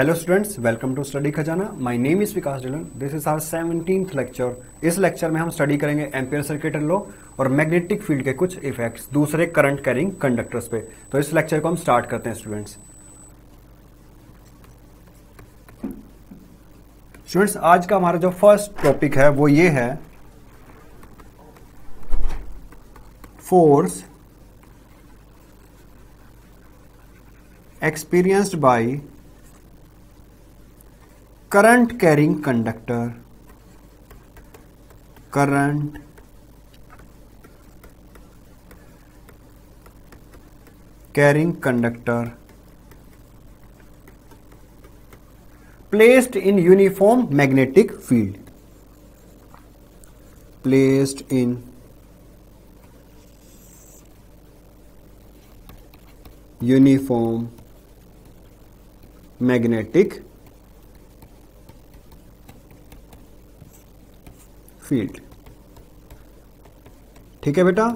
Hello students, welcome to study Khazana. My name is Vikas Dhillon. This is our 17th lecture. इस lecture में हम study करेंगे Ampere circuit law और magnetic field के कुछ इफेक्ट्स दूसरे करंट कैरिंग कंडक्टर्स पे। तो इस लेक्चर को हम स्टार्ट करते हैं स्टूडेंट्स। आज का हमारा जो फर्स्ट टॉपिक है वो ये है force experienced by current carrying conductor placed in uniform magnetic field, placed in uniform magnetic field. ठीक है बेटा,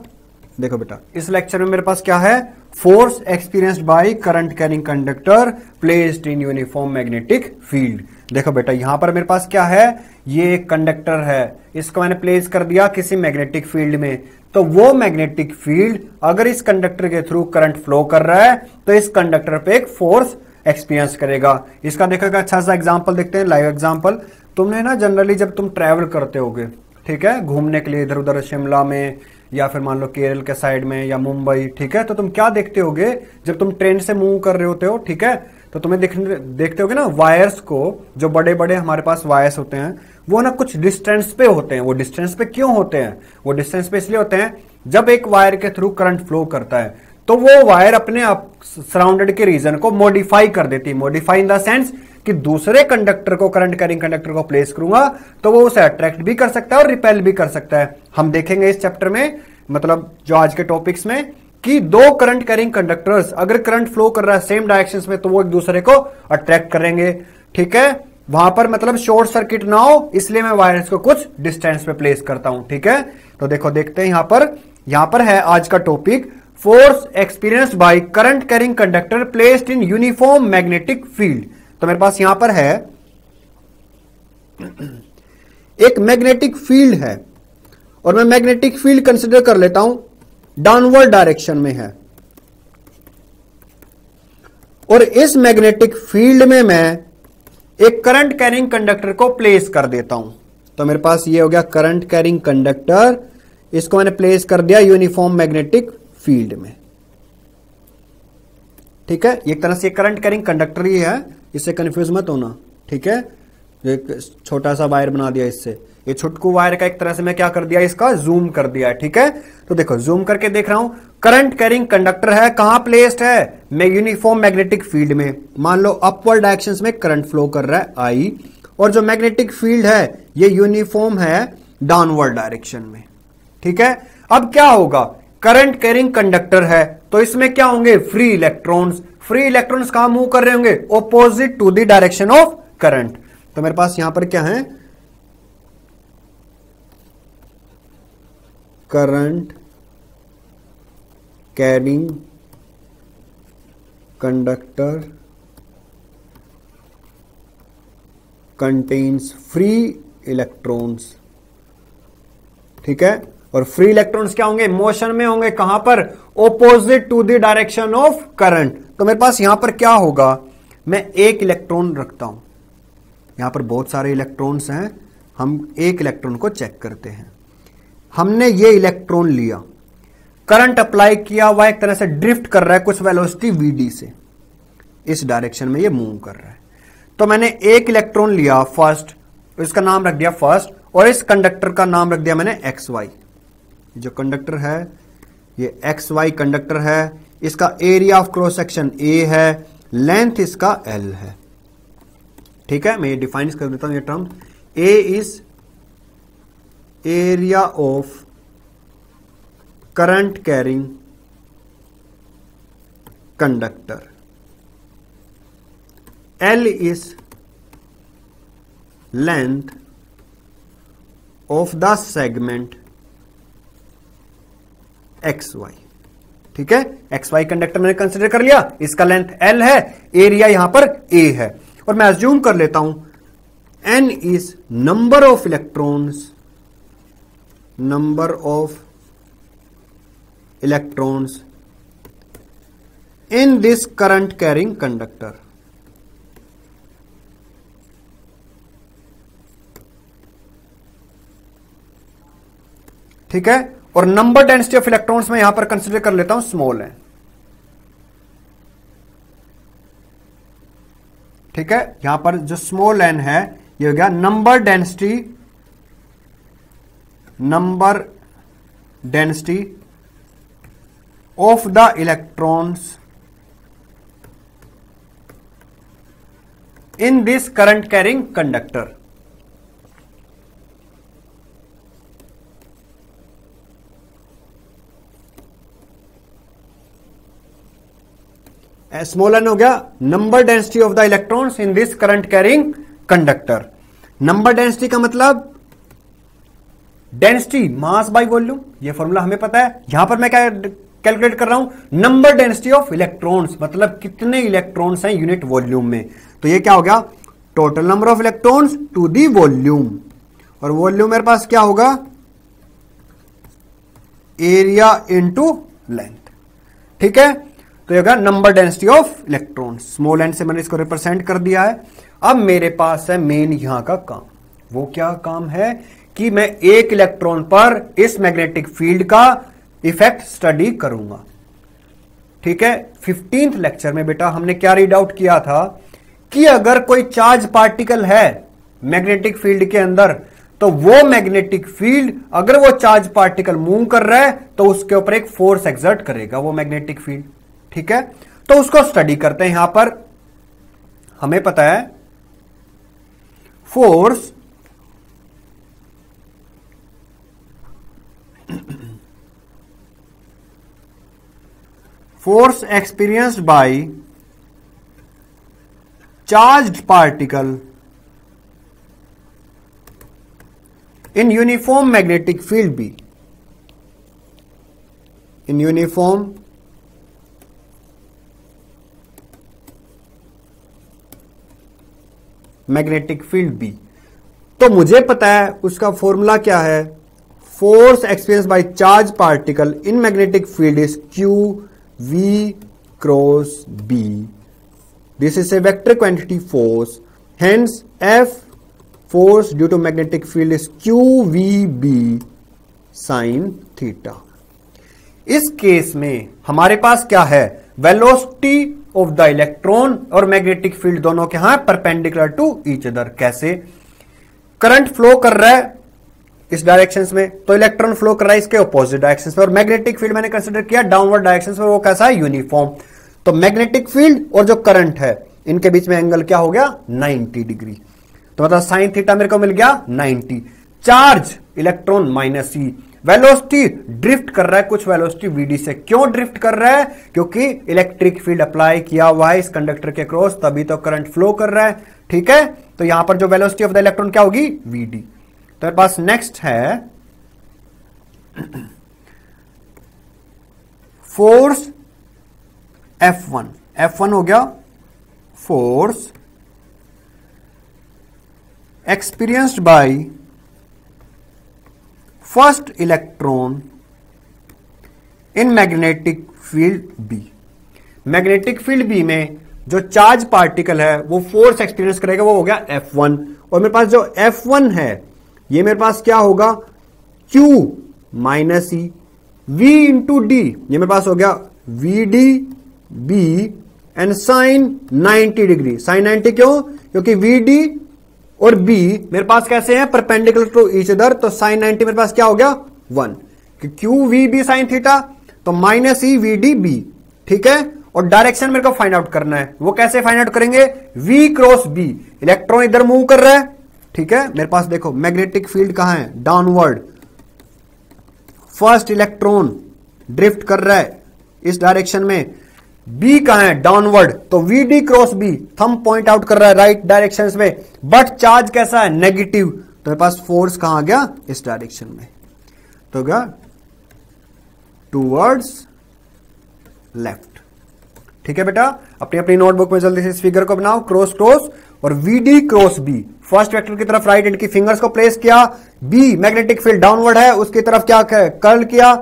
देखो बेटा इस लेक्चर में मेरे पास क्या है, force experienced by current carrying conductor placed in uniform magnetic field. देखो बेटा यहां पर मेरे पास क्या है, ये एक कंडक्टर है, इसको मैंने प्लेस कर दिया किसी मैग्नेटिक फील्ड में। तो वो मैग्नेटिक फील्ड अगर इस कंडक्टर के थ्रू करंट फ्लो कर रहा है तो इस कंडक्टर पे एक फोर्स एक्सपीरियंस करेगा। इसका देखो अच्छा सा एग्जांपल देखते हैं, लाइव एग्जांपल। तुमने ना जनरली जब तुम ट्रैवल करते होगे, ठीक है, घूमने के लिए इधर उधर शिमला में या फिर मान लो केरल के साइड में या मुंबई, ठीक है, तो तुम क्या देखते होगे जब तुम ट्रेन से मूव कर रहे होते हो, ठीक है, तो तुम्हें देखते होगे ना वायर्स को, जो बड़े बड़े हमारे पास वायर्स होते हैं वो ना कुछ डिस्टेंस पे होते हैं। वो डिस्टेंस पे क्यों होते हैं? वो डिस्टेंस पे इसलिए होते हैं जब एक वायर के थ्रू करंट फ्लो करता है तो वो वायर अपने आप सराउंडेड के रीजन को मॉडिफाई कर देती है। मॉडिफाई इन द सेंस कि दूसरे कंडक्टर को, करंट कैरिंग कंडक्टर को प्लेस करूंगा तो वो उसे अट्रैक्ट भी कर सकता है और रिपेल भी कर सकता है। हम देखेंगे इस चैप्टर में, मतलब जो आज के टॉपिक्स में, कि दो करंट कैरिंग कंडक्टर्स अगर करंट फ्लो कर रहा है सेम डायरेक्शंस में तो वो एक दूसरे को अट्रैक्ट करेंगे। ठीक है, वहां पर मतलब शॉर्ट सर्किट ना हो इसलिए मैं वायर्स को कुछ डिस्टेंस पे प्लेस करता हूं। ठीक है, तो देखो देखते हैं यहां पर है आज का topic, force experienced by current carrying conductor placed in uniform magnetic field. तो मेरे पास यहां पर है एक मैग्नेटिक फील्ड है और मैं मैग्नेटिक फील्ड कंसीडर कर लेता हूं डाउनवर्ड डायरेक्शन में है, और इस मैग्नेटिक फील्ड में मैं एक करंट कैरिंग कंडक्टर को प्लेस कर देता हूं। तो मेरे पास ये हो गया करंट कैरिंग कंडक्टर, इसको मैंने प्लेस कर दिया यूनिफॉर्म मैग्नेटिक फील्ड में। ठीक है, एक तरह से करंट कैरिंग कंडक्टर ही है, इससे कंफ्यूज मत होना। ठीक है, एक छोटा सा वायर बना दिया इससे, ये छुटकू वायर का एक तरह से मैं क्या कर दिया, इसका जूम कर दिया है। ठीक है, तो देखो जूम करके देख रहा हूं, करंट कैरिंग कंडक्टर है, कहां प्लेस्ड है, मैं यूनिफॉर्म मैग्नेटिक फील्ड में। मान लो अपवर्ड डायरेक्शंस में करंट फ्लो कर रहा है आई, और जो मैग्नेटिक फील्ड है ये यूनिफॉर्म है डाउनवर्ड डायरेक्शन में। ठीक है, अब क्या होगा, करंट कैरिंग कंडक्टर है तो इसमें क्या होंगे, फ्री इलेक्ट्रॉन्स। फ्री इलेक्ट्रॉन्स कहां मूव कर रहे होंगे, opposite to the direction of current. तो मेरे पास यहां पर क्या है, current carrying conductor contains free electrons. ठीक है, और फ्री इलेक्ट्रॉन्स क्या होंगे, मोशन में होंगे, कहां पर, opposite to the direction of current. तो मेरे पास यहां पर क्या होगा, मैं एक इलेक्ट्रॉन रखता हूं, यहां पर बहुत सारे इलेक्ट्रॉन्स हैं, हम एक इलेक्ट्रॉन को चेक करते हैं। हमने ये इलेक्ट्रॉन लिया, करंट अप्लाई किया हुआ, एक तरह से ड्रिफ्ट कर रहा है कुछ वेलोसिटी vd से, इस डायरेक्शन में ये मूव कर रहा है। तो मैंने एक इलेक्ट्रॉन लिया फर्स्ट, इसका नाम रख दिया फर्स्ट, और इस कंडक्टर का नाम रख दिया मैंने xy। जो कंडक्टर है ये xy कंडक्टर है, इसका area of cross section a है, लेंथ इसका l है। ठीक है, मैं ये डिफाइन कर देता हूं ये term, a is area of current carrying conductor, L is length of the segment XY। ठीक है, XY कंडक्टर मैंने कंसिडर कर लिया, इसका लेंथ L है, एरिया यहां पर A है, और मैं अज्यूम कर लेता हूं n is number of electrons in this current carrying conductor. ठीक है, और नंबर डेंसिटी ऑफ इलेक्ट्रॉन्स में यहां पर कंसीडर कर लेता हूं स्मॉल है। ठीक है, यहां पर जो स्मॉल n है ये हो गया number density of the electrons in this current carrying conductor. Small n हो गया number density of the electrons in this current carrying conductor. Number density का मतलब डेंसिटी मास बाय वॉल्यूम, ये फॉर्मूला हमें पता है। यहां पर मैं क्या कैलकुलेट कर रहा हूं, नंबर डेंसिटी ऑफ इलेक्ट्रॉन्स, मतलब कितने इलेक्ट्रॉन्स हैं यूनिट वॉल्यूम में। तो ये क्या हो गया, total number of electrons to the volume, और वॉल्यूम मेरे पास क्या होगा, एरिया इनटू लेंथ। ठीक है, तो ये होगा number density of electron. Small n से मैंने इसको रिप्रेजेंट कर दिया है। अब मेरे पास है मेन यहां का काम। वो क्या काम है कि मैं एक इलेक्ट्रॉन पर इस मैग्नेटिक फील्ड का इफेक्ट स्टडी करूंगा। ठीक है, 15th लेक्चर में बेटा हमने क्या रीड आउट किया था कि अगर कोई चार्ज पार्टिकल है मैग्नेटिक फील्ड के अंदर, तो वो मैग्नेटिक फील्ड अगर वो चार्ज पार्टिकल मूव कर रहा है तो उसके ऊपर एक फोर्स एक्सर्ट करेगा वो मैग्नेटिक फील्ड। ठीक है, तो उसको स्टडी करते हैं। यहां पर हमें पता है force experienced by charged particle in uniform magnetic field B, in uniform magnetic field B. तो मुझे पता है उसका फॉर्मूला क्या है, force experience by charge particle in magnetic field is Q V cross B. This is a vector quantity force, hence F force due to magnetic field is Q we B sine theta. इस case में हमारे पास क्या है, velocity of the electron और magnetic field दोनों के यहां परपेंडिकुलर टू ईच अदर। कैसे, करंट फ्लो कर रहा है इस डायरेक्शन में, तो इलेक्ट्रॉन फ्लो कर रहा है इसके ऑपोजिट डायरेक्शन में, और मैग्नेटिक फील्ड मैंने कंसीडर किया डाउनवर्ड डायरेक्शन में, वो कैसा है, यूनिफॉर्म। तो मैग्नेटिक फील्ड और जो करंट है इनके बीच में एंगल क्या हो गया, 90 डिग्री। तो मतलब साइन थीटा मेरे को मिल गया 90। चार्ज इलेक्ट्रॉन माइनस ई, वेलोसिटी ड्रिफ्ट कर रहा है कुछ वेलोसिटी वीडी से। क्यों ड्रिफ्ट कर रहा है, क्योंकि इलेक्ट्रिक फील्ड अप्लाई किया हुआ है इस कंडक्टर के क्रॉस, तभी तो करंट फ्लो कर रहा है। ठीक है, तो यहां पर जो वेलोसिटी ऑफ द इलेक्ट्रॉन क्या होगी, वीडी। तो मेरे पास नेक्स्ट है फोर्स F1। F1 हो गया force experienced by first electron in magnetic field B. Magnetic field B में जो चार्ज पार्टिकल है वो फोर्स एक्सपीरियंस करेगा, वो हो गया F1। और मेरे पास जो F1 है ये मेरे पास क्या होगा, Q minus E V into D, ये मेरे पास हो गया VD B and sine 90 degree. Sine 90 क्यों, क्योंकि VD और B मेरे पास कैसे हैं, परपेंडिकुलर टू ईच अदर। तो साइन 90 मेरे पास क्या हो गया 1, कि q we B sine theta, तो minus e v d B. ठीक है, और डायरेक्शन मेरे को फाइंड आउट करना है। वो कैसे फाइंड आउट करेंगे, V क्रॉस B, इलेक्ट्रॉन इधर मूव कर रहा है। ठीक है, मेरे पास देखो मैग्नेटिक फील्ड कहां है, डाउनवर्ड। फर्स्ट इलेक्ट्रॉन ड्रिफ्ट कर रहा है इस डायरेक्शन में, बी कहां है, डाउनवर्ड। तो V D cross B, thumb point out कर रहा है राइट डायरेक्शन में, बट चार्ज कैसा है, नेगेटिव। तो मेरे पास फोर्स कहां आ गया, इस डायरेक्शन में। तो क्या, टूवर्ड्स लेफ्ट। ठीक है बेटा, अपनी अपनी नोटबुक में जल्दी से इस फिगर को बनाओ, क्रॉस क्रॉस और VD cross B, first vector की तरफ राइट हैंड की फिंगर्स को प्लेस किया, B मैग्नेटिक फील्ड डाउनवर्ड है उसकी तरफ क्या कर्ल किया,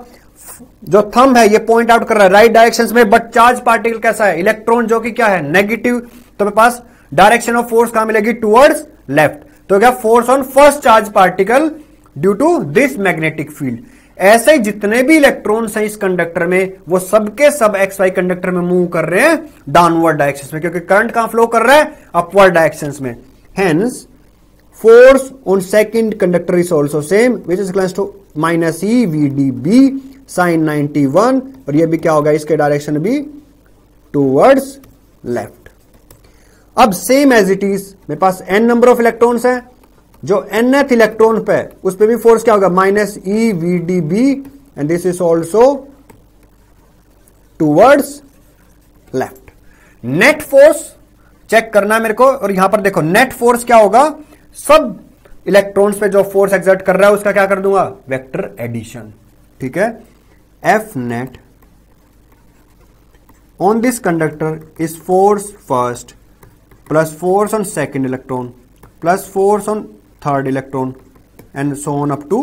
जो थंब है ये पॉइंट आउट कर रहा है राइट डायरेक्शंस में, बट चार्ज पार्टिकल कैसा है, इलेक्ट्रॉन जो कि क्या है नेगेटिव, तो मेरे पास डायरेक्शन ऑफ फोर्स कहां मिलेगी, टुवर्ड्स लेफ्ट, तो क्या force on first charge particle due to this magnetic field. ऐसे ही जितने भी इलेक्ट्रॉन्स हैं इस कंडक्टर में वो सबके सब एक्स वाई कंडक्टर में मूव कर रहे हैं डाउनवर्ड डायरेक्शन में, क्योंकि करंट कहां फ्लो कर रहा है, अपवर्ड डायरेक्शन में। Hence force on second conductor is also same which is equal to -E VDB sin 91, और ये भी क्या होगा, इसके डायरेक्शन भी टूवर्ड्स लेफ्ट। अब सेम एज इट इज मेरे पास n नंबर ऑफ इलेक्ट्रॉन्स है, जो nth इलेक्ट्रॉन पे उस पे भी फोर्स क्या होगा, -E VDB, and this is also towards left. Net force check करना है मेरे को, और यहां पर देखो नेट फोर्स क्या होगा, सब इलेक्ट्रॉन्स पे जो फोर्स एक्सर्ट कर रहा है उसका क्या कर दूंगा, वेक्टर एडिशन, ठीक है। F net on this conductor is force first plus force on second electron plus force on third electron and so on up to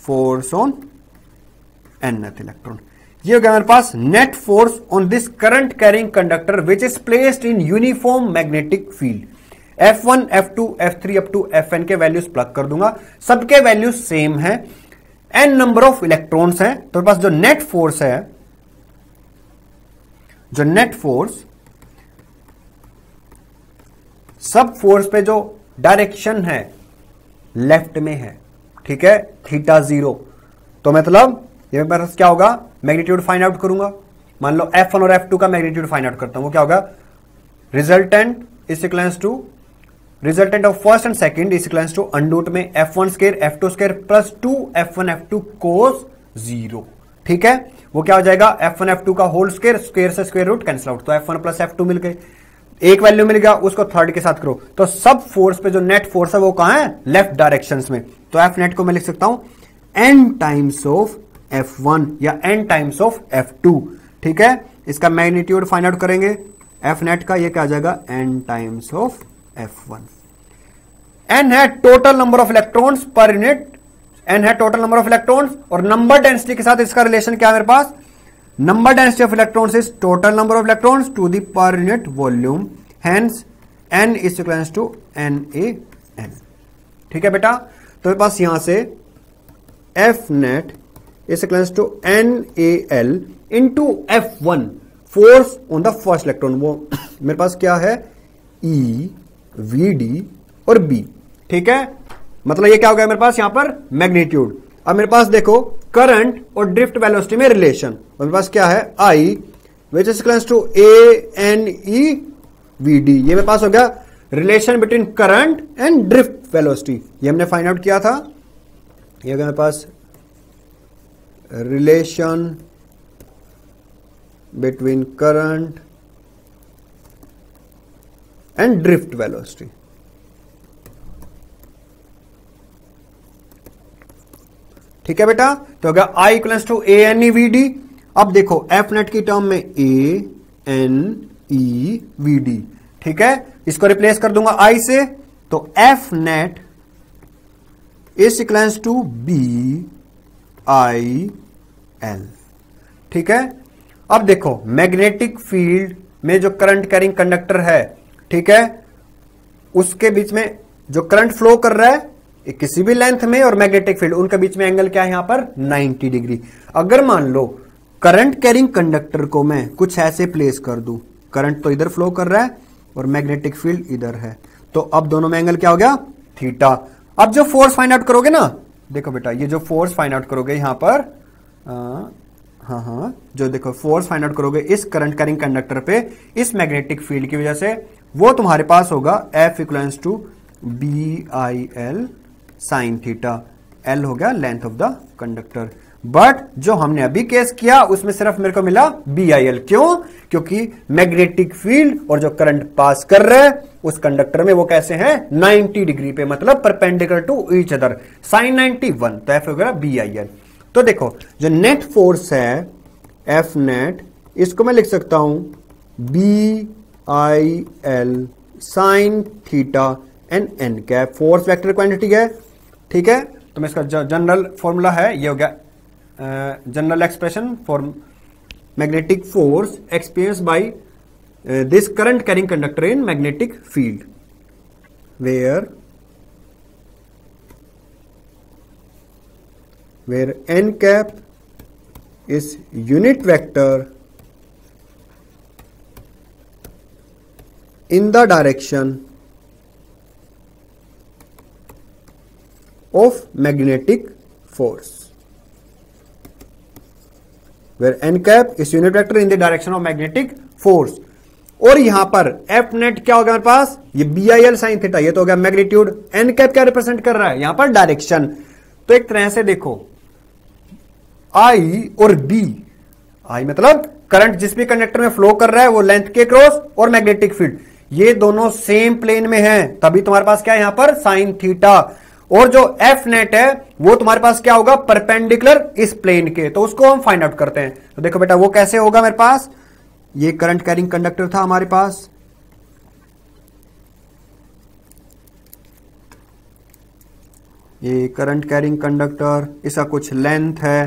force on nth electron. ये हो गया मेरे पास net force on this current carrying conductor which is placed in uniform magnetic field. F1, F2, F3 up to Fn के values plug कर दूंगा, सबके values same है, n नंबर ऑफ इलेक्ट्रॉन्स हैं, तो मेरे पास जो नेट फोर्स है, जो नेट फोर्स सब फोर्स पे जो डायरेक्शन है लेफ्ट में है, ठीक है, θ0, तो मतलब ये मेरे पास क्या होगा, मैग्नीट्यूड फाइंड आउट करूंगा, मान लो F1 और F2 का मैग्नीट्यूड फाइंड आउट करता हूं, वो क्या होगा, resultant is equals to resultant of first and second is equals to under में F1 square F2 square plus 2 F1 F2 कोस 0, ठीक है, वो क्या हो जाएगा, F1 F2 का होल स्क्वायर, स्क्वायर से स्क्वायर रूट कैंसिल आउट, तो F1 प्लस F2 मिल गए, एक वैल्यू मिल गया, उसको थर्ड के साथ करो, तो सब फोर्स पे जो नेट फोर्स है वो कहां है, लेफ्ट डायरेक्शन में, तो F नेट को मैं लिख सकता हूं n टाइम्स ऑफ F1 या n टाइम्स ऑफ F2, ठीक है। इसका मैग्नीट्यूड फाइंड आउट करेंगे F नेट का, ये क्या आ जाएगा, n times of F1। n है total number of electrons per unit, n है टोटल नंबर ऑफ इलेक्ट्रॉन्स, और नंबर डेंसिटी के साथ इसका रिलेशन क्या है मेरे पास, number density of electrons is total number of electrons to the per unit volume, hence n is equals to NaN, ठीक है बेटा। तो मेरे पास यहां से F net is equals to NaL into F1 force on the first electron, वो मेरे पास क्या है, E VD और B, ठीक है, मतलब ये क्या हो गया मेरे पास यहां पर मैग्नीट्यूड। अब मेरे पास देखो करंट और ड्रिफ्ट वेलोसिटी में रिलेशन, मेरे पास क्या है, I which is equals to ANE VD, ये मेरे पास हो गया relation between current and drift velocity, ये हमने फाइंड आउट किया था, ये हो गया मेरे पास relation between current and drift velocity, ठीक है बेटा। तो अगर I equals to ANE VD, अब देखो F नेट की टर्म में ANE VD, ठीक है, इसको रिप्लेस कर दूंगा I से, तो F net is equals to BIL, ठीक है। अब देखो मैग्नेटिक फील्ड में जो करंट कैरिंग कंडक्टर है, ठीक है, उसके बीच में जो करंट फ्लो कर रहा है किसी भी लेंथ में, और मैग्नेटिक फील्ड, उनके बीच में एंगल क्या है यहां पर, 90 डिग्री। अगर मान लो करंट कैरिंग कंडक्टर को मैं कुछ ऐसे प्लेस कर दूं, करंट तो इधर फ्लो कर रहा है और मैग्नेटिक फील्ड इधर है, तो अब दोनों में एंगल क्या हो गया, थीटा। अब जो फोर्स फाइंड आउट करोगे ना, देखो बेटा ये जो फोर्स फाइंड आउट करोगे यहां पर, जो देखो फोर्स फाइंड आउट करोगे इस करंट कैरिंग कंडक्टर पे इस मैग्नेटिक फील्ड की वजह से, वो तुम्हारे पास होगा F equals to BIL sine theta, L हो गया length of the conductor. But जो हमने अभी केस किया उसमें सिर्फ मेरे को मिला BIL, क्यों, क्योंकि मैग्नेटिक फील्ड और जो करंट पास कर रहा है उस कंडक्टर में वो कैसे हैं, 90 डिग्री पे, मतलब perpendicular to each other, sine 91, तो F हो गया BIL। तो देखो जो नेट फोर्स है F नेट, इसको मैं लिख सकता हूं BIL sine theta and N cap, force vector quantity है, ठीक है। तो मैं इसका जनरल फॉर्मूला है, ये हो गया general expression for magnetic force experience bye this current carrying conductor in magnetic field where n cap is unit vector in the direction of magnetic force, where n cap is unit vector in the direction of magnetic force। और यहां पर F net क्या होगा मेरे पास, ये B I L sine theta, ये तो हो गया मैग्नीट्यूड। एन कैप क्या रिप्रेजेंट कर रहा है यहां पर, डायरेक्शन। तो एक तरह से देखो आई और बी, आई मतलब करंट जिस भी कंडक्टर में फ्लो कर रहा है वो लेंथ के क्रॉस, और मैग्नेटिक फील्ड ये दोनों सेम प्लेन में हैं, तभी तुम्हारे पास क्या है यहां पर साइन थीटा। और जो एफ नेट है वो तुम्हारे पास क्या होगा, परपेंडिकुलर इस प्लेन के, तो उसको हम फाइंड आउट करते हैं। तो देखो बेटा वो कैसे होगा, मेरे पास ये करंट कैरिंग कंडक्टर था हमारे पास, ये करंट कैरिंग कंडक्टर, इसका कुछ लेंथ है,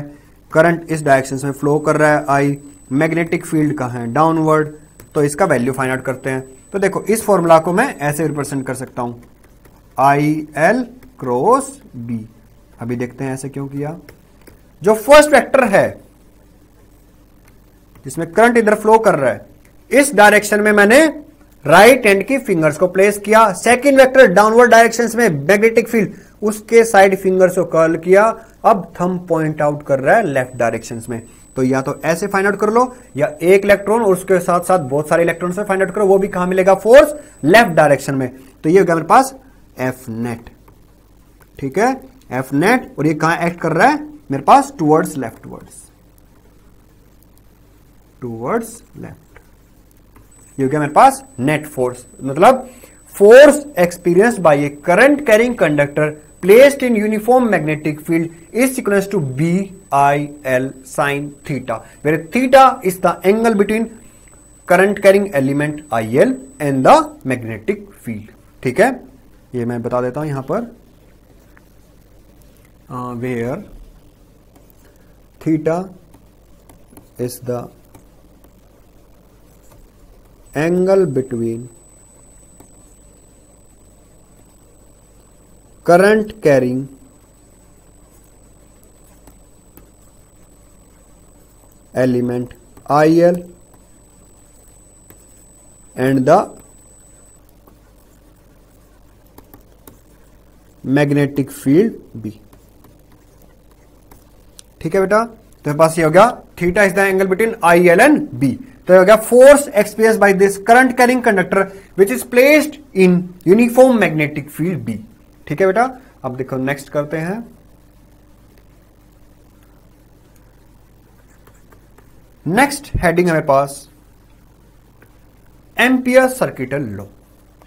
करंट इस डायरेक्शन में फ्लो कर रहा है आई, मैग्नेटिक फील्ड का है डाउनवर्ड, तो इसका वैल्यू फाइंड आउट करते हैं। तो देखो इस फॉर्मूला को मैं ऐसे रिप्रेजेंट कर सकता हूं, आई एल क्रॉस बी। अभी देखते हैं ऐसे क्यों किया। जो फर्स्ट वेक्टर है जिसमें करंट इधर फ्लो कर रहा है, इस डायरेक्शन में मैंने राइट हैंड की फिंगर्स को प्लेस किया। सेकंड वेक्टर डाउनवर्ड डायरेक्शंस में मैग्नेटिक फील्ड, उसके साइड फिंगर्स को कर्ल किया। अब थंब पॉइंट आउट कर रहा है लेफ्ट डायरेक्शंस में। तो या तो ऐसे फाइंड आउट कर लो, या एक इलेक्ट्रॉन और उसके साथ साथ बहुत सारे इलेक्ट्रॉन से फाइंड आउट करो, वो भी कहां मिलेगा, फोर्स लेफ्ट डायरेक्शन में। तो ये हो गया मेरे पास एफ नेट, ठीक है, एफ नेट। और ये कहां एक्ट कर रहा है मेरे पास, टूवर्ड्स लेफ्टवर्ड्स, टूवर्ड्स लेफ्ट। ये हो गया मेरे पास नेट फोर्स, मतलब force experienced by a current carrying conductor placed in uniform magnetic field is equals to B I L sine theta, where theta is the angle between current carrying element I L and the magnetic field, ठीक है। ये मैं बता देता हूं यहां पर, where theta is the angle between current carrying element IL and the magnetic field B, ठीक है बेटा। तो पास ये हो गया theta is the angle between I L and B. तो हो गया force experience by this current carrying conductor which is placed in uniform magnetic field B, ठीक है बेटा। अब देखो नेक्स्ट करते हैं, नेक्स्ट हेडिंग है मेरे पास एम्पियर सर्किटल लॉ,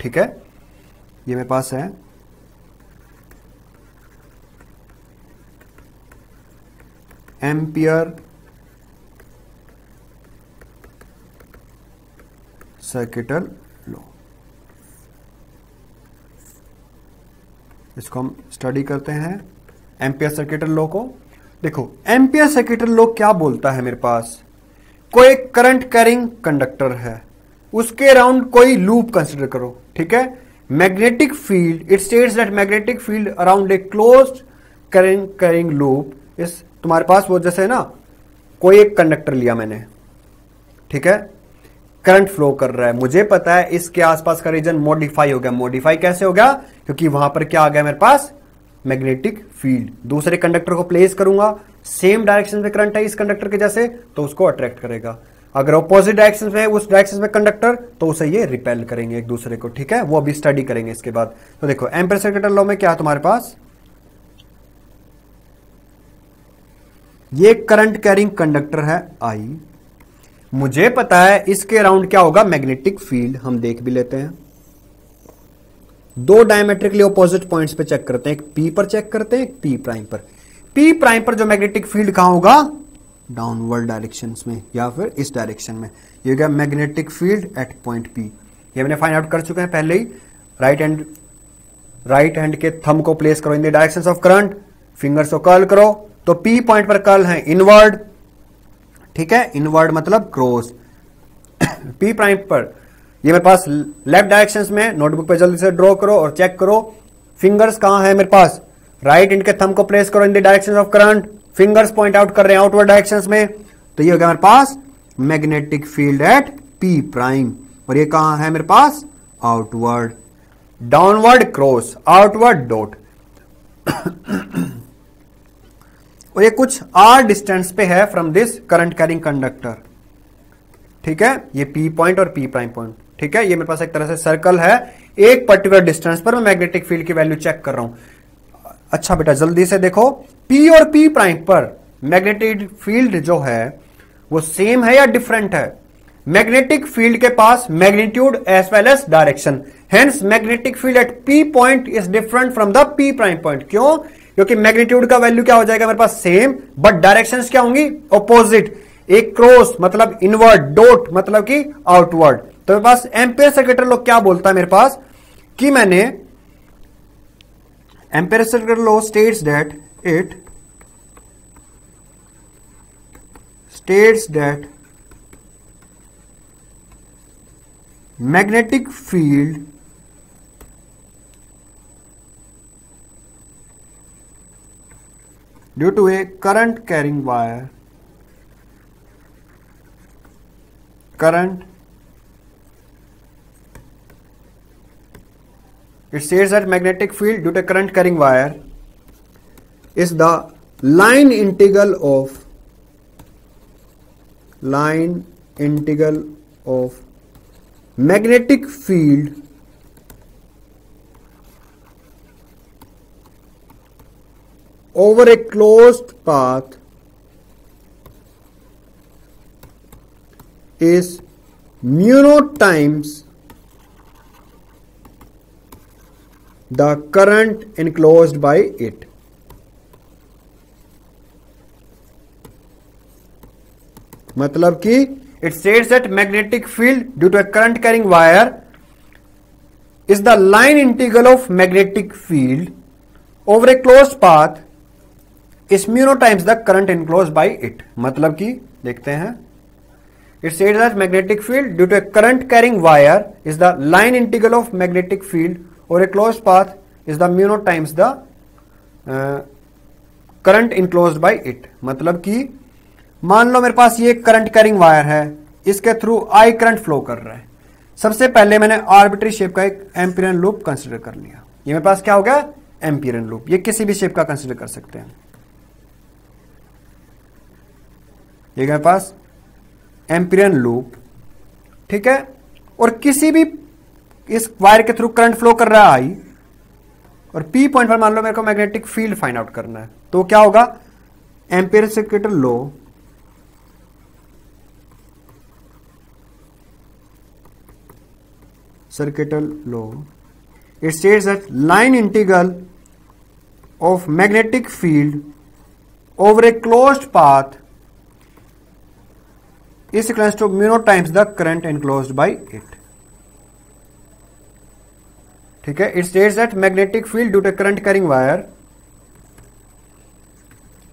ठीक है। ये मेरे पास है एम्पियर सर्किटल लॉ, इसको हम स्टडी करते हैं एम्पियर सर्किटल लॉ को। देखो एम्पियर सर्किटल लॉ क्या बोलता है, मेरे पास कोई करंट कैरिंग कंडक्टर है, उसके अराउंड कोई लूप कंसिडर करो, ठीक है। Magnetic field, it states that magnetic field around a closed carrying loop इस, तुम्हारे पास वो जैसे ना कोई एक कंडक्टर लिया मैंने, ठीक है, करंट फ्लो कर रहा है, मुझे पता है इसके आसपास का रीजन मॉडिफाई हो गया। मॉडिफाई कैसे हो गया, क्योंकि वहां पर क्या आ गया मेरे पास, मैग्नेटिक फील्ड। दूसरे कंडक्टर को प्लेस करूंगा, सेम डायरेक्शन में करंट है इस कंडक्टर के जैसे, तो उसको अट्रैक्ट करेगा। अगर ऑपोजिट डायरेक्शन में है उस डायरेक्शन में कंडक्टर, तो उसे ये रिपेल करेंगे एक दूसरे को, ठीक है। वो अभी स्टडी करेंगे इसके बाद। तो देखो एम्पियर सर्किटल लॉ में क्या है तुम्हारे पास, ये करंट कैरिंग कंडक्टर है आई, मुझे पता है इसके अराउंड क्या होगा, मैग्नेटिक फील्ड। हम देख भी लेते हैं, दो डायमेट्रिकली ऑपोजिट पॉइंट्स पे चेक करते हैं, एक पी पर चेक करते हैं, एक पी प्राइम पर। पी प्राइम पर जो मैग्नेटिक फील्ड कहां होगा, डाउनवर्ड डायरेक्शंस में या फिर इस डायरेक्शन में। ये हो गया magnetic field eight point P. ये मैंने फाइंड आउट कर चुके हैं पहले ही। राइट हैंड के थंब को प्लेस करो in the directions of current, fingers को कर्ल करो, तो पी पॉइंट पर कर्ल है इनवर्ड, ठीक है, इनवर्ड मतलब क्रॉस। पी प्राइम पर ये मेरे पास लेफ्ट डायरेक्शंस में, नोटबुक पे जल्दी से ड्रॉ करो और चेक करो फिंगर्स कहां है मेरे पास। राइट हैंड के थंब को प्लेस करो in the direction of current, fingers point out कर रहे हैं आउटवर्ड डायरेक्शंस में, तो ये हो गया मेरे पास magnetic field at P prime. और ये कहां है मेरे पास, outward, downward cross, outward dot. और ये कुछ आर डिस्टेंस पे है from this current carrying conductor, ठीक है, ये पी पॉइंट और पी प्राइम पॉइंट, ठीक है। ये मेरे पास एक तरह से सर्कल है, एक पर्टिकुलर डिस्टेंस पर मैं मैग्नेटिक फील्ड की वैल्यू चेक कर रहा हूं। अच्छा बेटा जल्दी से देखो, पी और पी प्राइम पर मैग्नेटिक फील्ड जो है वो सेम है या डिफरेंट है? मैग्नेटिक फील्ड के पास magnitude as well as direction, hence magnetic field at P point is different from the P prime point. क्यों? क्योंकि मैग्नीट्यूड का वैल्यू क्या हो जाएगा मेरे पास सेम, बट डायरेक्शंस क्या होंगी, ऑपोजिट। एक क्रॉस मतलब इनवर्ड, डॉट मतलब कि आउटवर्ड। तो मेरे पास एम्पेयर सर्किट लॉ क्या बोलता है मेरे पास कि मैंने ampere circuit law states that magnetic field due to a current carrying wire, it says that magnetic field due to current carrying wire is the line integral of magnetic field over a closed path is mu naught times the current enclosed by it. मतलब कि it states that magnetic field due to a current carrying wire is the line integral of magnetic field over a closed path is mu naught times the current enclosed by it. मतलब कि देखते हैं, it states that magnetic field due to a current carrying wire is the line integral of magnetic field over a closed path is the mu naught times the current enclosed by it. मतलब कि मान लो मेरे पास ये current carrying wire है, इसके through I current flow कर रहा है। सबसे पहले मैंने आर्बिट्री शेप का एक एम्पियरन लूप कंसीडर कर लिया। ये मेरे पास क्या हो गया, एम्पियरन लूप। ये किसी भी शेप का कंसीडर कर सकते हैं। ये मेरे पास एम्पियरन लूप, ठीक है, और किसी भी इस वायर के थ्रू करंट फ्लो कर रहा है आई, और पी पॉइंट पर मान लो मेरे को मैग्नेटिक फील्ड फाइंड आउट करना है, तो क्या होगा, ampere circuit law it states that line integral of magnetic field over a closed path is equal to mu naught times the current enclosed by it. ठीक है, it states that magnetic field due to current carrying wire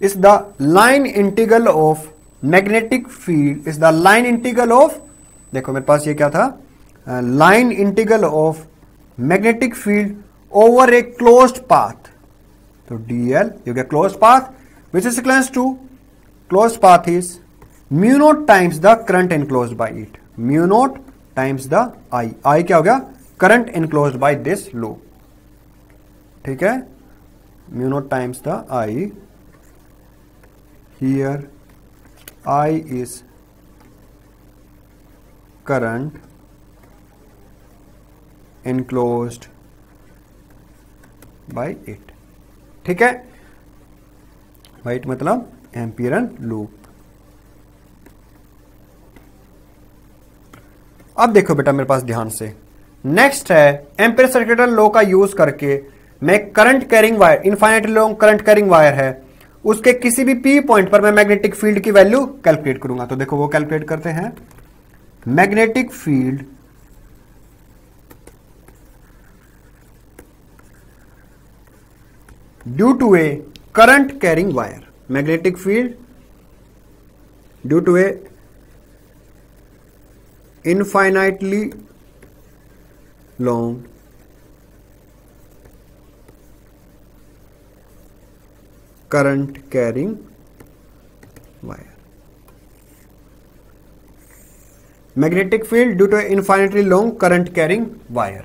is the line integral of magnetic field is the line integral of, देखो मेरे पास ये क्या था, line integral of magnetic field over a closed path. तो dl you get closed path which is equal to, closed path is mu naught times the current enclosed by it. Mu naught times the I क्या हो गया, current enclosed by this loop. ठीक है, mu naught times the I, here I is current enclosed by it. ठीक है, white मतलब एम्पियरन loop. अब देखो बेटा मेरे पास ध्यान से, नेक्स्ट है एम्पियर सर्किट लॉ का यूज करके मैं current carrying wire, infinite long current carrying wire है, उसके किसी भी पी पॉइंट पर मैं मैग्नेटिक फील्ड की वैल्यू कैलकुलेट करूंगा। तो देखो वो कैलकुलेट करते हैं, magnetic field due to a current carrying wire, magnetic field due to a infinitely long current carrying wire, magnetic field due to infinitely long current carrying wire.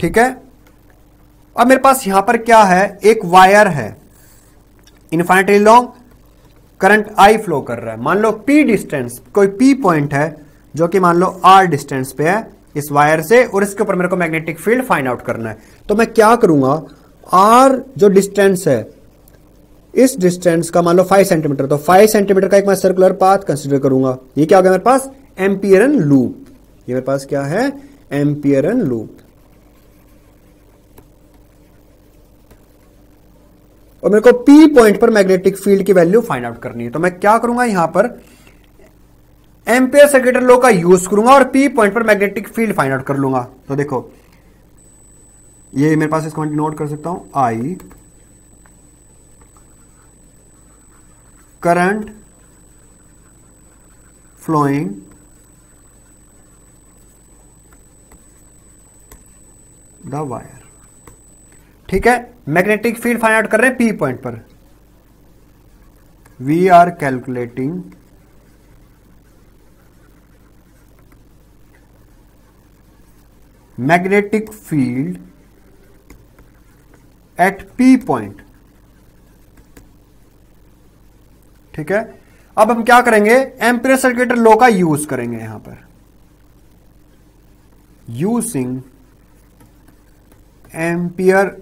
ठीक है, अब मेरे पास यहां पर क्या है, एक वायर है, infinitely long current I flow कर रहा है। मान लो P डिस्टेंस, कोई P पॉइंट है जो कि मान लो R डिस्टेंस पे है इस वायर से, और इसके ऊपर मेरे को मैग्नेटिक फील्ड फाइंड आउट करना है। तो मैं क्या करूंगा, R जो डिस्टेंस है, इस डिस्टेंस का मान लो 5 सेंटीमीटर, तो 5 सेंटीमीटर का एक मैं सर्कुलर पाथ कंसीडर करूंगा। ये क्या हो गया मेरे पास, एम्पियरन लूप। ये मेरे पास क्या है, एम्पियरन लूप। और मेरे को P पॉइंट पर मैग्नेटिक फील्ड की वैल्यू फाइंड आउट करनी है। तो मैं क्या करूंगा, यहां पर एम्पियर सर्किटर लॉ का यूज करूंगा और P पॉइंट पर मैग्नेटिक फील्ड फाइंड आउट कर लूंगा। तो देखो ये मेरे पास, इसको नोट कर सकता हूं, I current flowing the wire. ठीक है, मैग्नेटिक फील्ड फाइंड आउट कर रहे हैं P पॉइंट पर। We are calculating magnetic field at P point. ठीक है, अब हम क्या करेंगे, एम्पियर सर्किटर लॉ का यूज करेंगे यहां पर, यूजिंग एम्पियर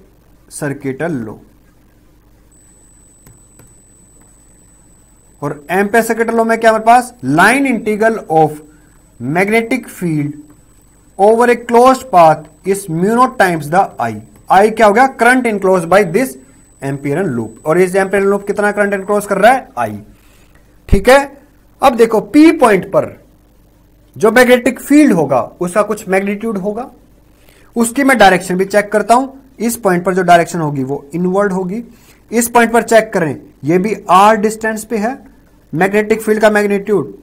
सर्किटर लॉ। और एम्पियर सर्किटर लॉ में क्या हमारे पास, line integral of magnetic field over a closed path is mu naught times the I. I क्या हो गया, current enclose by this Amperian loop, और इस एम्पियरन लूप कितना करंट इनक्लोज कर रहा है, आई। ठीक है, अब देखो P पॉइंट पर जो मैग्नेटिक फील्ड होगा उसका कुछ मैग्नीट्यूड होगा, उसकी मैं डायरेक्शन भी चेक करता हूं। इस पॉइंट पर जो डायरेक्शन होगी वो इनवर्ड होगी। इस पॉइंट पर चेक करें, ये भी R डिस्टेंस पे है, मैग्नेटिक फील्ड का मैग्नीट्यूड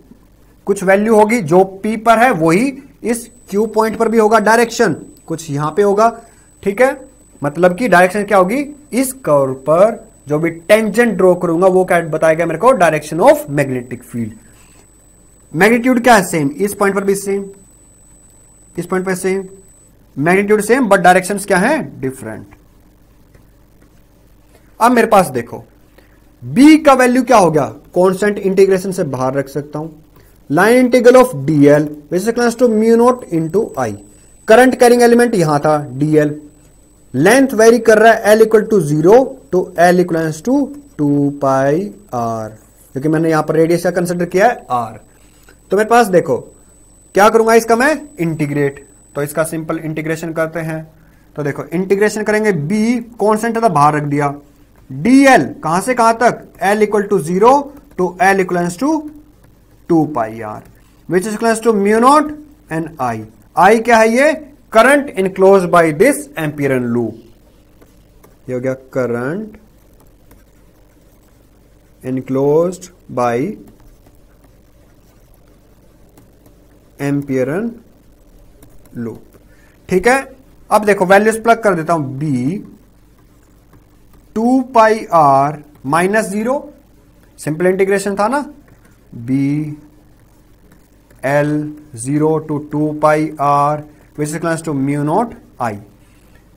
कुछ वैल्यू होगी, जो P पर है वही इस Q पॉइंट पर भी होगा, डायरेक्शन कुछ यहां पे होगा। ठीक है, मतलब कि डायरेक्शन क्या होगी, इस कर्व पर जो भी टेंजेंट ड्रॉ करूंगा वो क्या बताएगा मेरे को, direction of magnetic field. Magnitude क्या है, सेम, इस पॉइंट पर भी सेम, इस पॉइंट पर same, magnitude same but directions क्या है, डिफरेंट। अब मेरे पास देखो B का वैल्यू क्या हो गया, कांस्टेंट, इंटीग्रेशन से बाहर रख सकता हूं। Line integral of DL which is equals to mu naught into I। Current carrying element यहां था DL, लेंथ वेरी कर रहा है L equal to 0 to L equals to 2 pi R, क्योंकि मैंने यहां पर रेडियस का कंसिडर किया है R। तो मेरे पास देखो क्या करूंगा, इसका मैं इंटीग्रेट, तो इसका सिंपल इंटीग्रेशन करते हैं। तो देखो इंटीग्रेशन करेंगे, B कांस्टेंट था बाहर रख दिया, DL कहां से कहां तक, L equal to 0 to L equals to 2 pi R which is equals to mu naught and I। I क्या है, ये current enclose by this Amperian loop. ये हो गया current enclosed by Amperian loop. ठीक है, अब देखो वैल्यूज प्लग कर देता हूं, B 2 pi R minus 0, simple integration था ना, B L 0 to 2 pi R which is equals to mu naught I।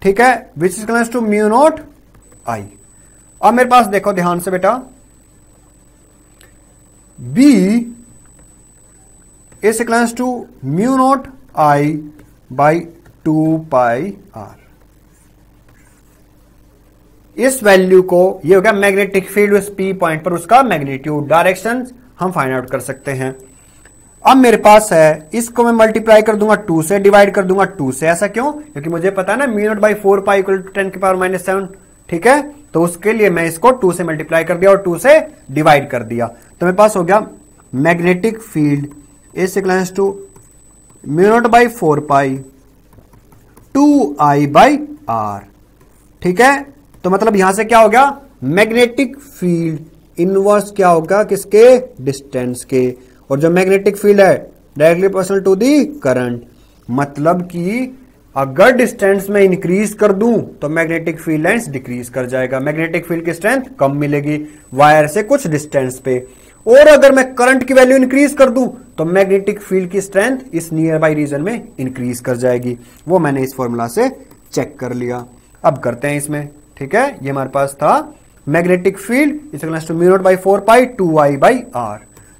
ठीक है, which is equals to mu naught I। अब मेरे पास देखो ध्यान से बेटा, B is equals to mu naught I by 2 pi R। इस वैल्यू को, ये हो गया मैग्नेटिक फील्ड उस P पॉइंट पर, उसका मैग्नीट्यूड, डायरेक्शन हम फाइंड आउट कर सकते हैं। अब मेरे पास है, इसको मैं मल्टीप्लाई कर दूंगा 2 से, डिवाइड कर दूंगा 2 से। ऐसा क्यों, क्योंकि मुझे पता है ना mu naught by 4 pi equal to 10 की पावर -7। ठीक है, तो उसके लिए मैं इसको 2 से मल्टीप्लाई कर दिया और 2 से डिवाइड कर दिया। तो मेरे पास हो गया magnetic field is equals to mu naught by 4 pi 2I by R। ठीक है, तो मतलब यहां से क्या हो गया, मैग्नेटिक फील्ड इनवर्स क्या होगा किसके, डिस्टेंस के, और जो मैग्नेटिक फील्ड है directly proportional to the current. मतलब कि अगर डिस्टेंस में इंक्रीज कर दूं तो मैग्नेटिक फील्ड लेंथ डिक्रीज कर जाएगा, मैग्नेटिक फील्ड की स्ट्रेंथ कम मिलेगी वायर से कुछ डिस्टेंस पे। और अगर मैं करंट की वैल्यू इंक्रीज कर दूं तो मैग्नेटिक फील्ड की स्ट्रेंथ इस नियर बाई रीजन में इंक्रीज कर जाएगी। वो मैंने इस फॉर्मूला से चेक कर लिया। अब करते हैं इसमें, ठीक है। ये हमारे पास था magnetic field is equal to mu naught by 4 pi 2I by are.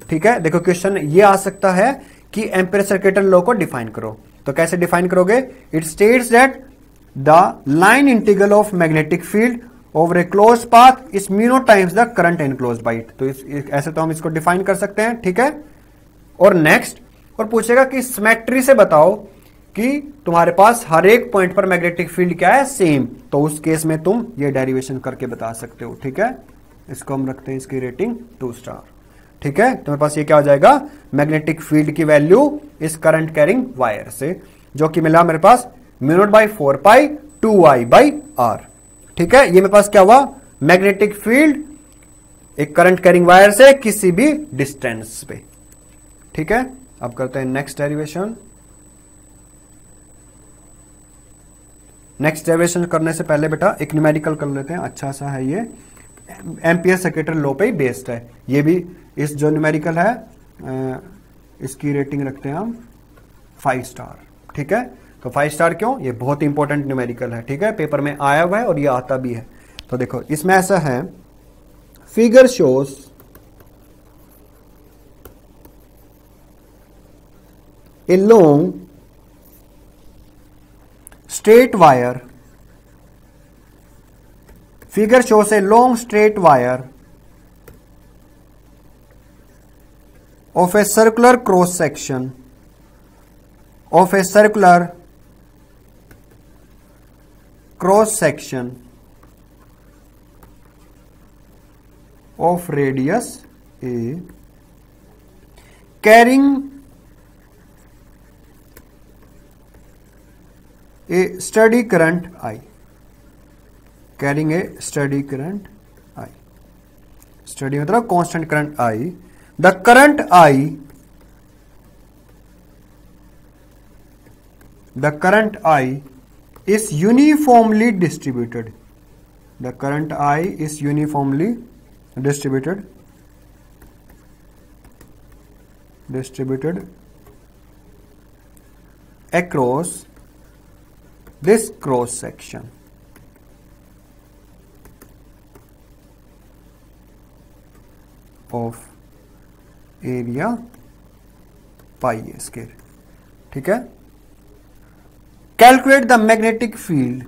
ठीक है, देखो क्वेश्चन ये आ सकता है कि एम्पीयर सर्किटल लॉ को डिफाइन करो। तो कैसे डिफाइन करोगे, it states that the line integral of magnetic field over a close path is mu naught times the current enclosed by it. तो ऐसे तो हम इसको डिफाइन कर सकते हैं, ठीक है। और नेक्स्ट, और पूछेगा कि सिमेट्री से बताओ कि तुम्हारे पास हर एक पॉइंट पर मैग्नेटिक फील्ड क्या है, सेम। तो उस केस में तुम ये डेरिवेशन करके बता सकते हो, ठीक है। इसको हम रखते हैं इसकी रेटिंग 2 स्टार, ठीक है। तुम्हारे पास ये क्या हो जाएगा, मैग्नेटिक फील्ड की वैल्यू इस करंट कैरिंग वायर से, जो कि मिला मेरे पास mu naught by 4 pi 2I by are, ठीक है। ये मेरे पास क्या हुआ, मैग्नेटिक फील्ड एक करंट कैरिंग वायर से किसी भी डिस्टेंस पे, ठीक है। अब करते हैं नेक्स्ट डेरिवेशन। नेक्स्ट डेरिवेशन करने से पहले बेटा एक न्यूमेरिकल कर लेते हैं, अच्छा सा है ये, एम्पीयर सर्किटल लॉ पे ही बेस्ड है ये भी। इस जो न्यूमेरिकल है इसकी रेटिंग रखते हैं हम 5 स्टार, ठीक है। तो 5 स्टार क्यों, ये बहुत इंपॉर्टेंट न्यूमेरिकल है, ठीक है, पेपर में आया हुआ है और ये आता भी है। तो देखो इसमें ऐसा है, figure shows a long straight wire, figure shows a long straight wire of a circular cross section of a circular cross section of radius a carrying a steady current I, carrying a steady current I, steady मतलब constant current I, the current I is uniformly distributed, the current I is uniformly distributed across this cross section of area pi a square, ठीक है। Calculate the magnetic field,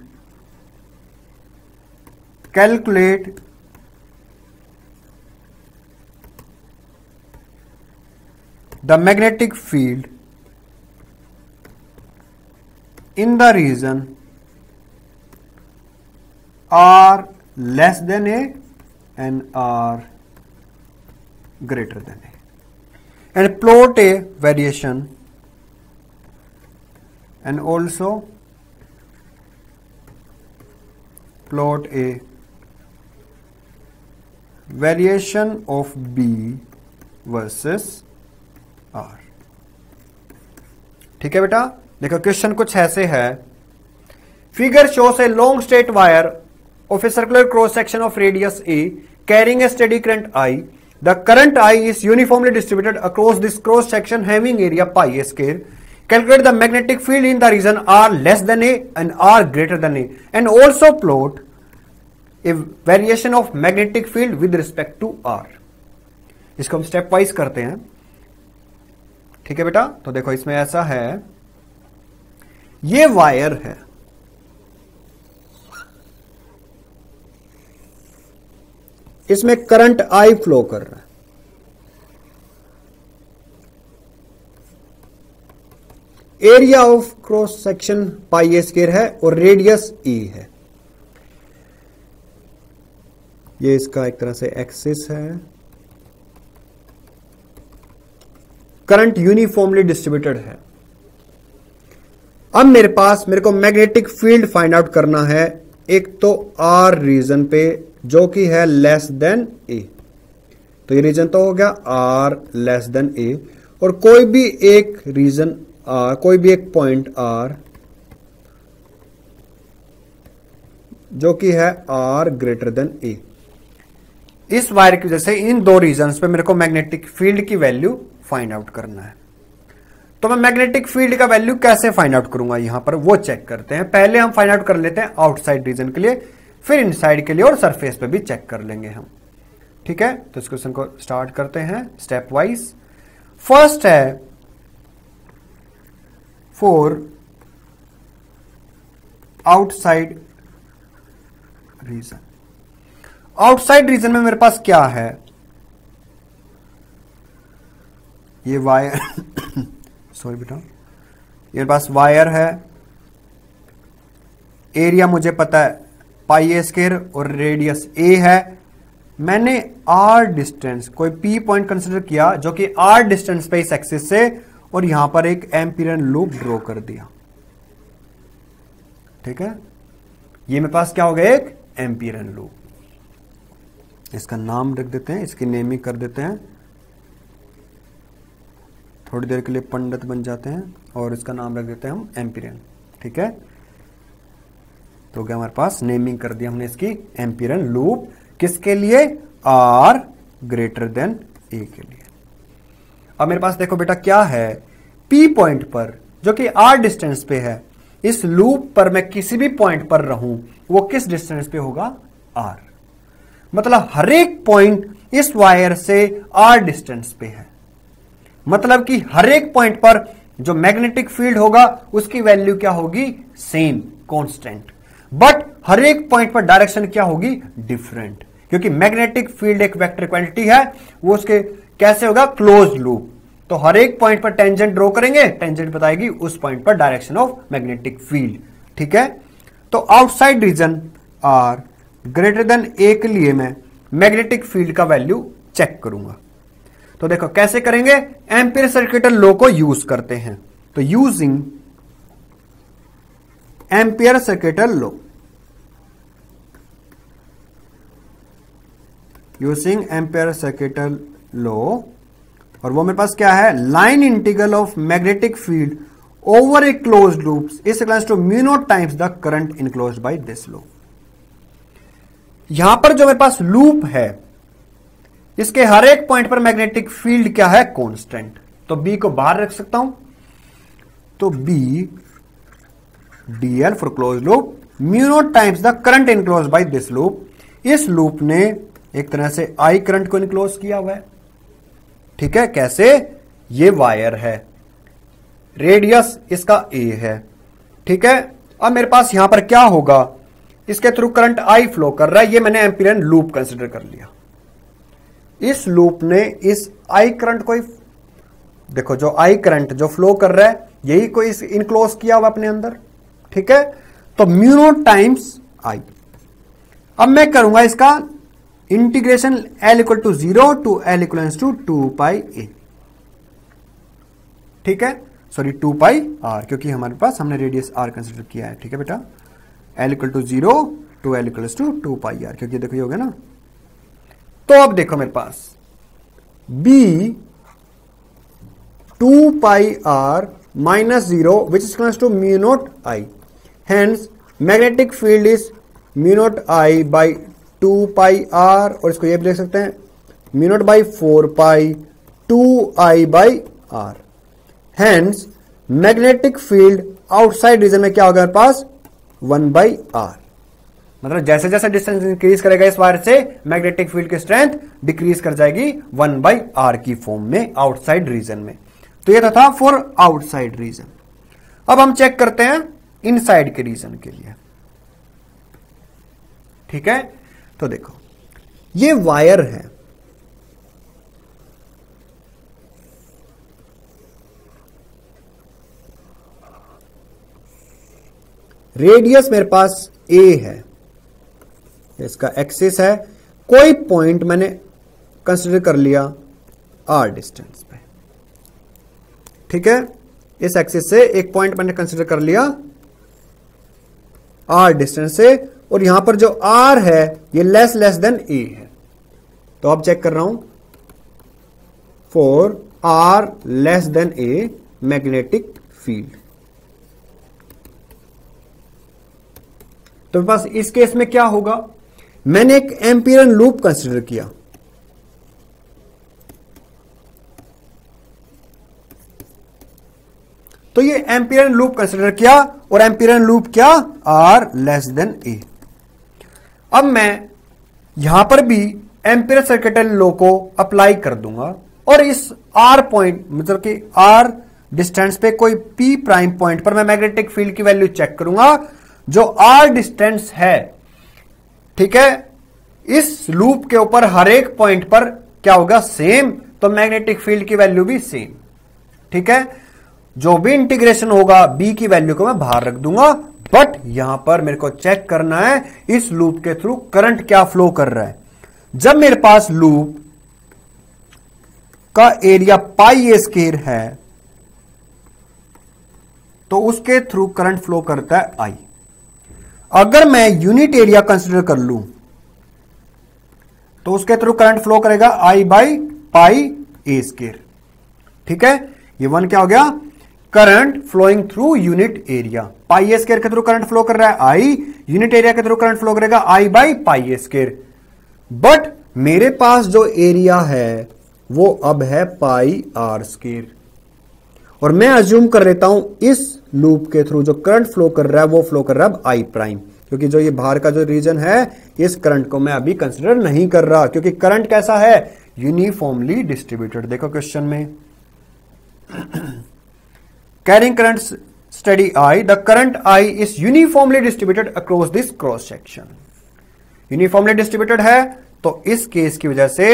calculate the magnetic field in the region R less than A and R greater than A, and plot a variation, and also plot a variation of B versus R, ठीक है बेटा। देखो question कुछ ऐसे है, figure shows a long straight wire of a circular cross section of radius A carrying a steady current I, the current I is uniformly distributed across this cross section having area pi A square, calculate the magnetic field in the region R less than A and R greater than A, and also plot a variation of magnetic field with respect to R. इसको हम step wise करते हैं, ठीक है बेटा। तो देखो इसमें ऐसा है, ये वायर है, इसमें करंट आई फ्लो कर रहा है, area of cross section pi A square है और रेडियस ई है। ये इसका एक तरह से एक्सिस है, करंट यूनिफॉर्मली डिस्ट्रीब्यूटेड है। अब मेरे को मैग्नेटिक फील्ड फाइंड आउट करना है एक तो आर रीजन पे जो कि है लेस देन ए, तो ये रीजन तो हो गया आर लेस देन ए, और कोई भी एक रीजन आर, कोई भी एक पॉइंट आर जो कि है आर ग्रेटर देन ए। इस वायर की वजह से इन दो रीजन्स पे मेरे को मैग्नेटिक फील्ड की वैल्यू फाइंड आउट करना है। तो मैं मैग्नेटिक फील्ड का वैल्यू कैसे फाइंड आउट करूंगा यहां पर, वो चेक करते हैं। पहले हम फाइंड आउट कर लेते हैं आउटसाइड रीजन के लिए, फिर इनसाइड के लिए और सरफेस पे भी चेक कर लेंगे हम। ठीक है, तो इस क्वेश्चन को स्टार्ट करते हैं स्टेप वाइज। फर्स्ट है for outside region. Outside region में मेरे पास क्या है, ये वायर सॉरी बेटा, मेरे पास वायर है, एरिया मुझे पता है पाई ए स्क्वायर और रेडियस ए है। मैंने आर डिस्टेंस कोई पी पॉइंट कंसीडर किया जो कि आर डिस्टेंस पे इस एक्सिस से, और यहां पर एक एम्पिरियन लूप ड्रॉ कर दिया। ठीक है, ये मेरे पास क्या हो गया, एक एम्पिरियन लूप। इसका नाम रख देते हैं, इसकी नेमिंग कर देते हैं, थोड़ी देर के लिए पंडित बन जाते हैं, और इसका नाम रख देते हैं हम एम्पिरियन। ठीक है, तो क्या हमारे पास नेमिंग कर दिया हमने इसकी एम्पिरियन लूप, किसके लिए, आर ग्रेटर देन ए के लिए। अब मेरे पास देखो बेटा क्या है, पी पॉइंट पर जो कि आर डिस्टेंस पे है, इस लूप पर मैं किसी भी पॉइंट पर रहूं वो किस डिस्टेंस पे होगा, आर। मतलब हर एक पॉइंट इस वायर से आर डिस्टेंस पे है, मतलब कि हर एक पॉइंट पर जो मैग्नेटिक फील्ड होगा उसकी वैल्यू क्या होगी, सेम कांस्टेंट, बट हर एक पॉइंट पर डायरेक्शन क्या होगी, डिफरेंट, क्योंकि मैग्नेटिक फील्ड एक वेक्टर क्वांटिटी है, वो उसके कैसे होगा, क्लोज लूप। तो हर एक पॉइंट पर टेंजेंट ड्रॉ करेंगे, टेंजेंट बताएगी उस पॉइंट पर डायरेक्शन ऑफ मैग्नेटिक फील्ड। ठीक है, तो outside region r greater than a के लिए मैं मैग्नेटिक फील्ड का वैल्यू चेक करूंगा। तो देखो कैसे करेंगे, एम्पियर सर्किटल लॉ को यूज करते हैं। तो using Ampere circuital law, using Ampere circuital law, और वो मेरे पास क्या है, line integral of magnetic field over a closed loop is equals to mu naught times the current enclosed by this law. यहां पर जो मेरे पास लूप है, इसके हर एक पॉइंट पर मैग्नेटिक फील्ड क्या है, कांस्टेंट। तो बी को बाहर रख सकता हूं, तो B DL for close loop mu naught times the current enclosed by this loop. इस लूप ने एक तरह से आई करंट को इनक्लोज किया हुआ है। ठीक है, कैसे, ये वायर है, रेडियस इसका ए है। ठीक है, अब मेरे पास यहां पर क्या होगा, इसके थ्रू करंट आई फ्लो कर रहा है, ये मैंने एम्पिरियन लूप कंसिडर कर लिया। इस लूप ने इस आई करंट को, देखो जो आई करंट जो फ्लो कर रहा है यही को इस इनक्लोज किया हुआ अपने अंदर। ठीक है, तो म्यू नॉट टाइम्स आई। अब मैं करूंगा इसका integration L equal to 0 to L equal to 2 pi A. ठीक है, सॉरी 2 पाई आर, क्योंकि हमारे पास हमने रेडियस आर कंसिडर किया है। ठीक है बेटा, L equal to 0 to L equal to 2 pi R, क्योंकि देखो ये हो गया ना। तो अब देखो मेरे पास B 2 pi r minus 0 which is equals to mu naught I, hence magnetic field is mu naught I by 2 pi r, और इसको ये भी लिख सकते हैं mu naught by 4 pi 2 I by r. Hence magnetic field outside region में क्या होगा मेरे पास, 1 बाई आर। मतलब जैसे जैसे डिस्टेंस इंक्रीज करेगा इस वायर से, मैग्नेटिक फील्ड की स्ट्रेंथ डिक्रीज कर जाएगी 1 बाई आर की फॉर्म में आउटसाइड रीजन में। तो ये तो था फॉर आउटसाइड रीजन। अब हम चेक करते हैं इनसाइड के रीजन के लिए। ठीक है, तो देखो ये वायर है, रेडियस मेरे पास ए है, इसका एक्सिस है, कोई पॉइंट मैंने कंसीडर कर लिया आर डिस्टेंस पे। ठीक है, इस एक्सिस से एक पॉइंट मैंने कंसीडर कर लिया आर डिस्टेंस से, और यहां पर जो आर है ये लेस देन ए है। तो अब चेक कर रहा हूं, for R less than A magnetic field. तो बस इस केस में क्या होगा, मैंने एक एम्पियरन लूप कंसीडर किया। तो ये एम्पियरन लूप कंसीडर किया और एम्पियरन लूप क्या, आर लेस देन ए। अब मैं यहां पर भी एम्पियर सर्किटल लॉ को अप्लाई कर दूंगा और इस आर पॉइंट मतलब कि आर डिस्टेंस पे कोई पी प्राइम पॉइंट पर मैं मैग्नेटिक फील्ड की वैल्यू चेक करूंगा जो आर डिस्टेंस है। ठीक है, इस लूप के ऊपर हर एक पॉइंट पर क्या होगा, सेम, तो मैग्नेटिक फील्ड की वैल्यू भी सेम। ठीक है, जो भी इंटीग्रेशन होगा बी की वैल्यू को मैं बाहर रख दूंगा, बट यहां पर मेरे को चेक करना है इस लूप के थ्रू करंट क्या फ्लो कर रहा है। जब मेरे पास लूप का एरिया पाई ए स्क्वायर है तो उसके थ्रू करंट फ्लो करता है आई। अगर मैं यूनिट एरिया कंसीडर कर लूं तो उसके थ्रू करंट फ्लो करेगा I by pi A square. ठीक है, ये वन क्या हो गया, current flowing through unit area. Pi ए स्क्वायर के थ्रू करंट फ्लो कर रहा है आई, यूनिट एरिया के थ्रू करंट फ्लो करेगा I by pi A square. But मेरे पास जो एरिया है वो अब है पाई आर स्क्वायर, और मैं अज्यूम कर लेता हूं इस लूप के थ्रू जो करंट फ्लो कर रहा है वो फ्लो कर रहा है आई प्राइम, क्योंकि जो ये बाहर का जो रीजन है इस करंट को मैं अभी कंसिडर नहीं कर रहा, क्योंकि करंट कैसा है, यूनिफॉर्मली डिस्ट्रीब्यूटेड। देखो क्वेश्चन में, carrying current steady I, the current I is uniformly distributed across this cross section. Uniformly distributed है तो इस केस की वजह से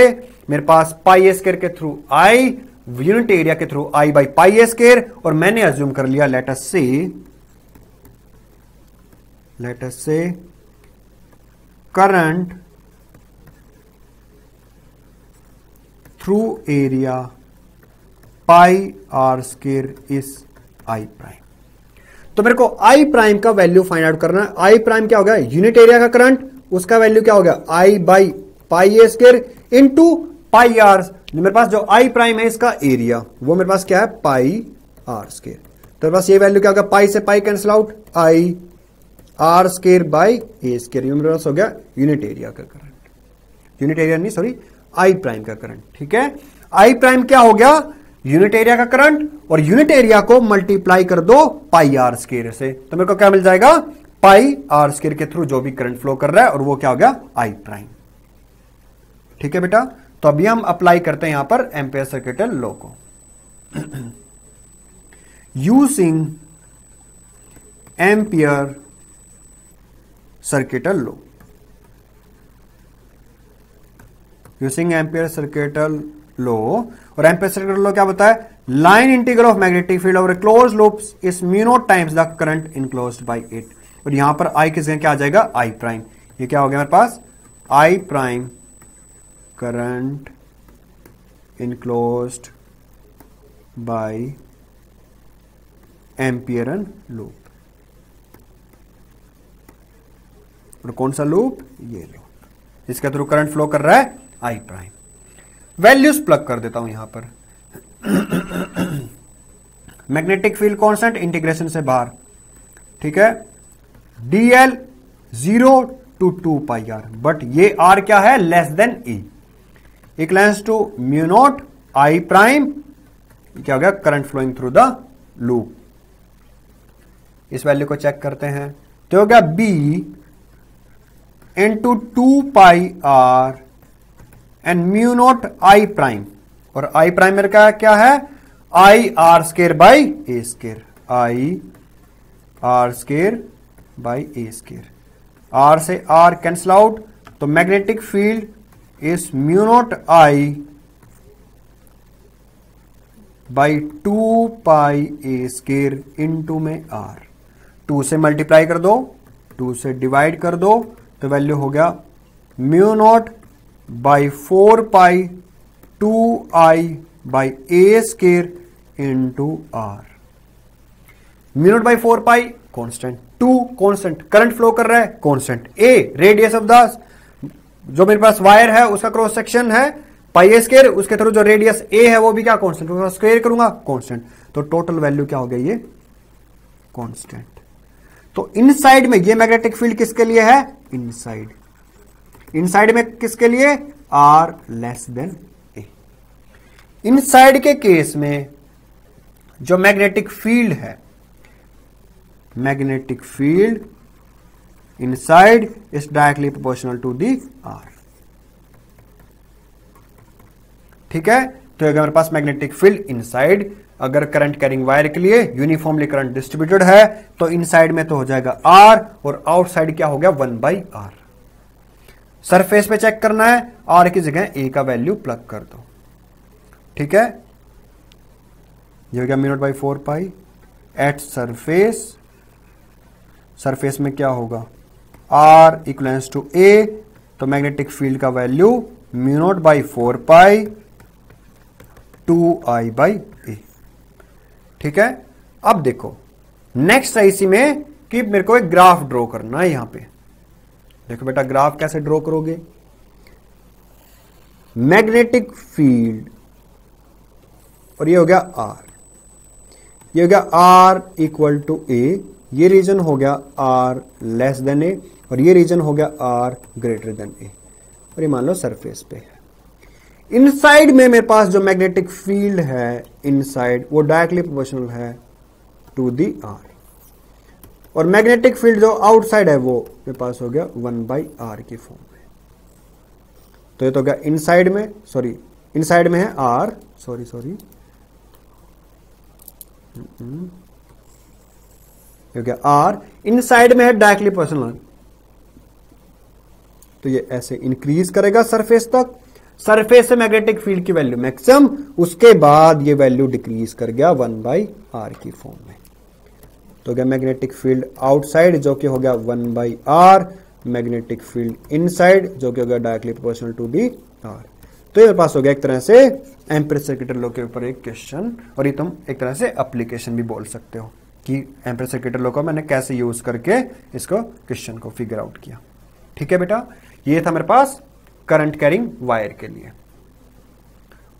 मेरे पास पाई ए स्क्वायर के थ्रू आई, यूनिट एरिया के through I by pi A square, और मैंने अज्यूम कर लिया लेट अस से current through area pi R square is I prime. तो मेरे को आई प्राइम का वैल्यू फाइंड आउट करना है। आई प्राइम क्या हो गया, यूनिट एरिया का करंट, उसका वैल्यू क्या हो गया, I by pi A square into pi r. मेरे पास जो आई प्राइम है इसका एरिया वो मेरे पास क्या है, पाई आर स्क्वायर। तो मेरे पास ये वैल्यू क्या होगा, पाई से pi cancel out, I R square by A square. ये मेरे पास हो गया यूनिट एरिया का करंट, यूनिट एरिया नहीं सॉरी आई प्राइम का करंट। ठीक है, आई प्राइम क्या हो गया, यूनिट एरिया का करंट, और यूनिट एरिया को मल्टीप्लाई कर दो पाई आर स्क्वायर से, तो मेरे को क्या मिल जाएगा, पाई आर स्क्वायर के थ्रू जो भी करंट फ्लो कर रहा है और वो क्या हो गया, आई प्राइम। ठीक है बेटा, तो अभी हम अप्लाई करते हैं यहां पर एम्पियर सर्किटल लॉ को। Using Ampere circuital law, using Ampere circuital law, और एम्पियर सर्किटल लॉ क्या बताया, line integral of magnetic field over close loop is mu naught times the current enclosed bye it. और यहां पर आई किस क्या आ जाएगा, आई प्राइम। ये क्या हो गया मेरे पास, I prime current enclosed by Amperian loop. और कौन सा लूप, ये लूप, इसके थ्रू करंट फ्लो कर रहा है आई प्राइम। वैल्यूज प्लग कर देता हूं यहां पर। मैग्नेटिक फील्ड कांस्टेंट इंटीग्रेशन से बाहर, ठीक है, dl 0 to 2 pi R, but ये r क्या है, less than e, equals to mu naught I prime, क्या हो गया, current flowing through the loop. इस वैल्यू को चेक करते हैं, तो हो गया b into 2 pi R and mu naught I prime, और आई प्राइम मेरा क्या है, I R square by A square, I R square by A square. R से आर कैंसल आउट, तो magnetic field is mu naught I by 2 pi A square into में are. 2 से multiply कर दो, 2 से डिवाइड कर दो, तो वैल्यू हो गया mu naught by 4 pi 2 I by A square into R. Mu naught by 4 pi constant, two constant, current flow कर रहा है constant, A radius of the जो मेरे पास वायर है उसका क्रॉस सेक्शन है पाई ए स्क्वायर, उसके थ्रू जो रेडियस ए है वो भी क्या कांस्टेंट, उसका स्क्वायर करूंगा कांस्टेंट, तो टोटल वैल्यू क्या हो गया ये कांस्टेंट। तो इनसाइड में ये मैग्नेटिक फील्ड किसके लिए है, इनसाइड, इनसाइड में किसके लिए, R less than A. Inside के केस में जो मैग्नेटिक फील्ड है, magnetic field inside is directly proportional to the R. ठीक है, तो अगर मेरे पास मैग्नेटिक फील्ड इनसाइड, अगर करंट कैरिंग वायर के लिए यूनिफॉर्मली करंट डिस्ट्रीब्यूटेड है तो इनसाइड में तो हो जाएगा आर और आउटसाइड क्या हो गया 1/r। सरफेस पे चेक करना है, आर की जगह ए का वैल्यू प्लग कर दो। ठीक है, ये हो गया μ/4π एट सरफेस, सरफेस में क्या होगा आर इक्वलेंस टू ए, तो मैग्नेटिक फील्ड का वैल्यू μ/4π 2I/a। ठीक है, अब देखो नेक्स्ट है इसी में कि मेरे को एक ग्राफ ड्रॉ करना है। यहां पे देखो बेटा ग्राफ कैसे ड्रॉ करोगे, मैग्नेटिक फील्ड और ये हो गया आर, ये हो गया आर इक्वल टू ए, ये रीजन हो गया आर लेस देन ए और ये रीजन हो गया आर ग्रेटर देन ए, और ये मान लो सरफेस पे है। इनसाइड में मेरे पास जो मैग्नेटिक फील्ड है इनसाइड वो डायरेक्टली प्रोपोर्शनल है टू दी आर, और मैग्नेटिक फील्ड जो आउटसाइड है वो मेरे पास हो गया 1/r की फॉर्म में। तो ये तो हो गया इनसाइड में, सॉरी इनसाइड में है आर, सॉरी ये हो गया आर, इनसाइड में है डायरेक्टली प्रोपोर्शनल, तो ये ऐसे इंक्रीज करेगा सरफेस तक, सरफेस से मैग्नेटिक फील्ड की वैल्यू मैक्सिमम, उसके बाद ये वैल्यू डिक्रीज कर गया 1/r की फॉर्म में। तो गया मैग्नेटिक फील्ड आउटसाइड जो कि हो गया 1/r, मैग्नेटिक फील्ड इनसाइड जो कि हो गया directly proportional to the R. तो ये पास हो गया एक तरह से एम्पियर सर्किट लॉ के ऊपर एक क्वेश्चन, और ये तुम एक तरह से एप्लीकेशन भी बोल सकते हो कि एम्पियर सर्किट लॉ को मैंने कैसे यूज करके इसको क्वेश्चन को फिगर आउट किया। ठीक है बेटा, ये था मेरे पास करंट कैरिंग वायर के लिए,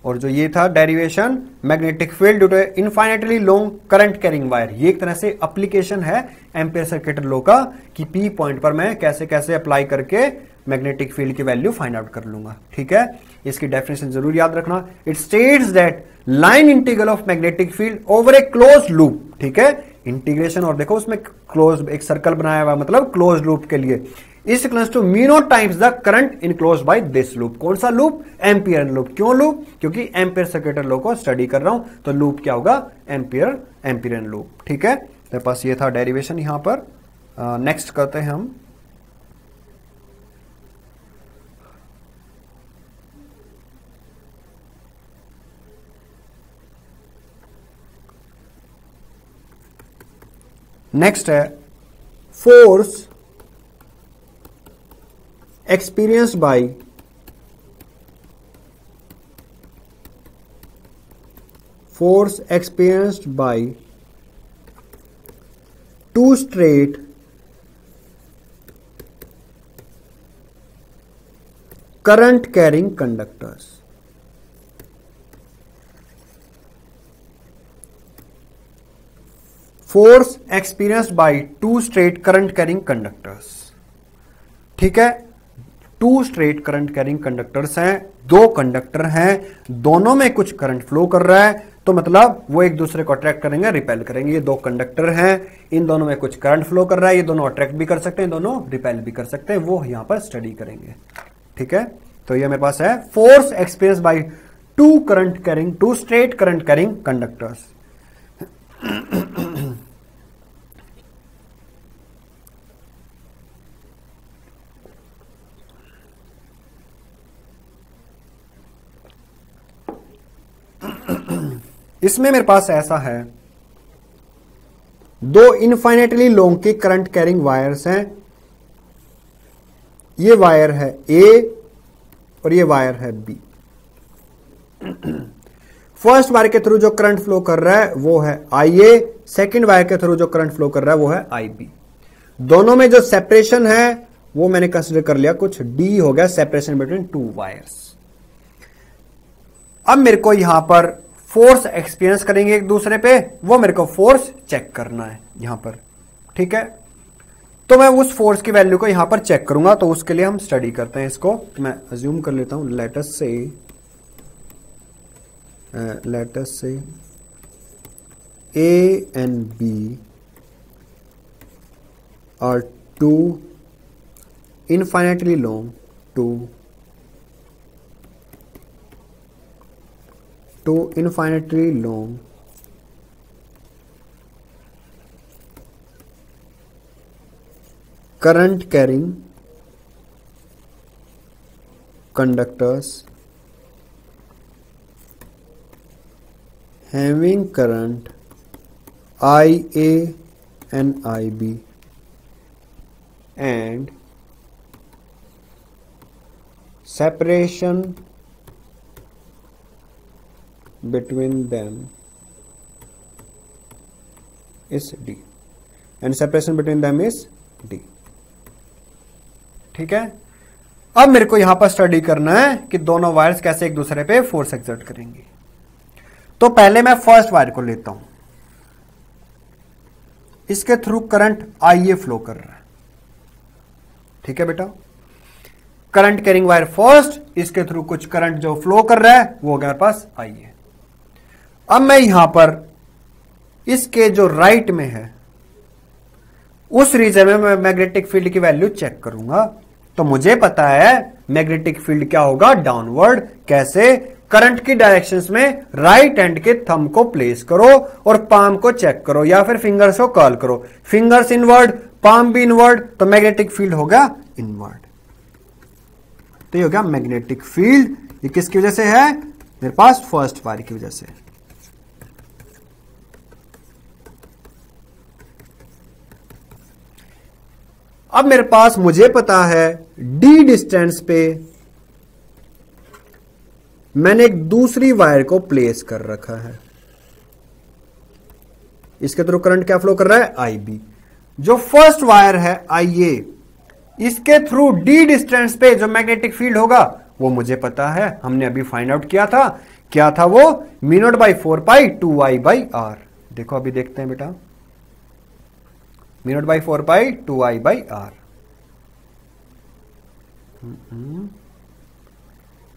और जो ये था derivation magnetic field due to infinitely long current carrying wire, ये एक तरह से एप्लीकेशन है एम्पियर सर्किट लॉ का कि पी पॉइंट पर मैं कैसे कैसे अप्लाई करके मैग्नेटिक फील्ड की वैल्यू फाइंड आउट कर लूंगा। ठीक है, इसकी डेफिनेशन जरूर याद रखना, it states that line integral of magnetic field over a close loop. ठीक है, इंटीग्रेशन, और देखो उसमें क्लोज एक सर्कल बनाया हुआ, मतलब क्लोज लूप के लिए is equals to mu times the current enclosed by this loop. कौन सा लूप, एम्पियर लूप। क्यों लूप, क्योंकि एम्पियर सर्किट लॉ को स्टडी कर रहा हूं, तो लूप क्या होगा एम्पियर लूप। ठीक है, मेरे पास ये था डेरिवेशन यहां पर। नेक्स्ट करते हैं हम नेक्स्ट है force experienced by two straight current carrying conductors. Force experienced by two straight current carrying conductors. ठीक है, two straight current carrying conductors हैं, दो कंडक्टर हैं, दोनों में कुछ करंट फ्लो कर रहा है, तो मतलब वो एक दूसरे को अट्रैक्ट करेंगे, रिपेल करेंगे। ये दो कंडक्टर हैं, इन दोनों में कुछ करंट फ्लो कर रहा है, ये दोनों अट्रैक्ट भी कर सकते हैं, दोनों रिपेल भी कर सकते हैं, वो यहां पर स्टडी करेंगे। ठीक है, तो ये मेरे पास है force experience by two straight current carrying conductors. इसमें मेरे पास ऐसा है, दो इनफाइनेटली लॉन्ग की करंट कैरिंग वायर्स हैं, ये वायर है ए और ये वायर है बी। फर्स्ट वायर के थ्रू जो करंट फ्लो कर रहा है वो है आई ए, सेकेंड वायर के थ्रू जो करंट फ्लो कर रहा है वो है आई बी। दोनों में जो सेपरेशन है वो मैंने कंसिडर कर लिया, कुछ डी हो गया सेपरेशन बिटवीन टू वायर्स। अब मेरे को यहां पर फोर्स एक्सपीरियंस करेंगे एक दूसरे पे, वो मेरे को फोर्स चेक करना है यहां पर, ठीक है। तो मैं उस फोर्स की वैल्यू को यहां पर चेक करूंगा, तो उसके लिए हम स्टडी करते हैं इसको। तो मैं अज्यूम कर लेता हूं, लेट अस से A and B are two infinitely long current carrying conductors having current IA and IB and separation between them is D ठीक है। अब मेरे को यहां पर स्टडी करना है कि दोनों वायर्स कैसे एक दूसरे पे फोर्स एक्सर्ट करेंगी। तो पहले मैं फर्स्ट वायर को लेता हूं, इसके थ्रू करंट IA फ्लो कर रहा है, ठीक है बेटा। करंट कैरिंग वायर फर्स्ट, इसके थ्रू कुछ करंट जो फ्लो कर रहा है वो हो गया मेरे पास IA। अब मैं यहां पर इसके जो राइट में है उस रीजन में मैं मैग्नेटिक फील्ड की वैल्यू चेक करूंगा। तो मुझे पता है मैग्नेटिक फील्ड क्या होगा, डाउनवर्ड। कैसे? करंट की डायरेक्शंस में राइट हैंड के थंब को प्लेस करो और पाम को चेक करो, या फिर फिंगर्स को कर्ल करो, फिंगर्स इनवर्ड, पाम भी इनवर्ड, तो मैग्नेटिक फील्ड हो गया इनवर्ड। तो ये हो गया मैग्नेटिक फील्ड। ये किसकी वजह से है? मेरे पास फर्स्ट वायर की वजह से। अब मेरे पास, मुझे पता है D डिस्टेंस पे मैंने एक दूसरी वायर को प्लेस कर रखा है, इसके थ्रू करंट क्या फ्लो कर रहा है? IB। जो फर्स्ट वायर है IA, इसके थ्रू D डिस्टेंस पे जो मैग्नेटिक फील्ड होगा वो मुझे पता है, हमने अभी फाइंड आउट किया था। क्या था वो? μ0/4π 2I/r। देखो अभी देखते हैं बेटा, μ0/4π 2I/r।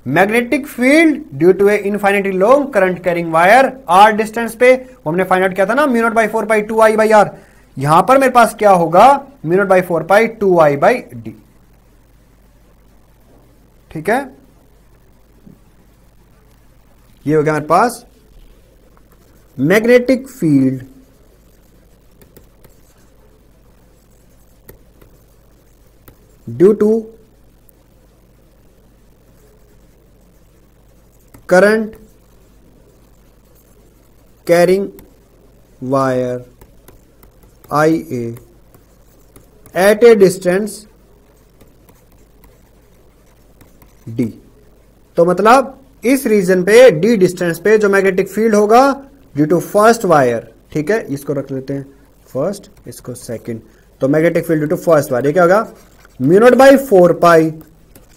Magnetic field due to a infinitely long current carrying wire R distance पे, वो हमने फाइंड आउट किया था ना, μ0/4π 2I/r। यहां पर मेरे पास क्या होगा? μ0/4π 2I/d। ठीक है, ये हो गया मेरे पास magnetic field due to current carrying wire IA at a distance D। तो मतलब इस रीजन पे D डिस्टेंस पे जो मैग्नेटिक फील्ड होगा ड्यू टू फर्स्ट वायर, ठीक है, इसको रख लेते हैं फर्स्ट, इसको सेकंड। तो magnetic field due to first wire, ये क्या होगा? μ0/4π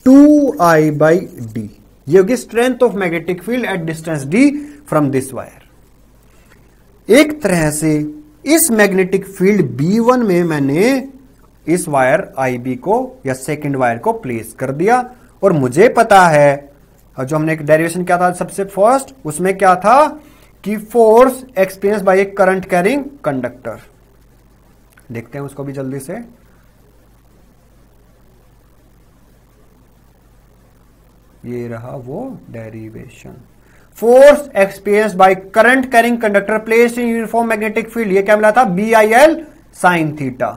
2I/d। ये होगी strength of magnetic field at distance D from this wire. एक तरह से इस मैग्नेटिक फील्ड B1 में मैंने इस वायर IB को या सेकंड वायर को प्लेस कर दिया, और मुझे पता है, और जो हमने एक डेरिवेशन किया था सबसे फर्स्ट, उसमें क्या था कि force experience bye a current carrying conductor. देखते हैं उसको भी जल्दी से। ये रहा वो derivation. Force experience by current carrying conductor placed in uniform magnetic field, ये क्या मिला था? BIL sin theta.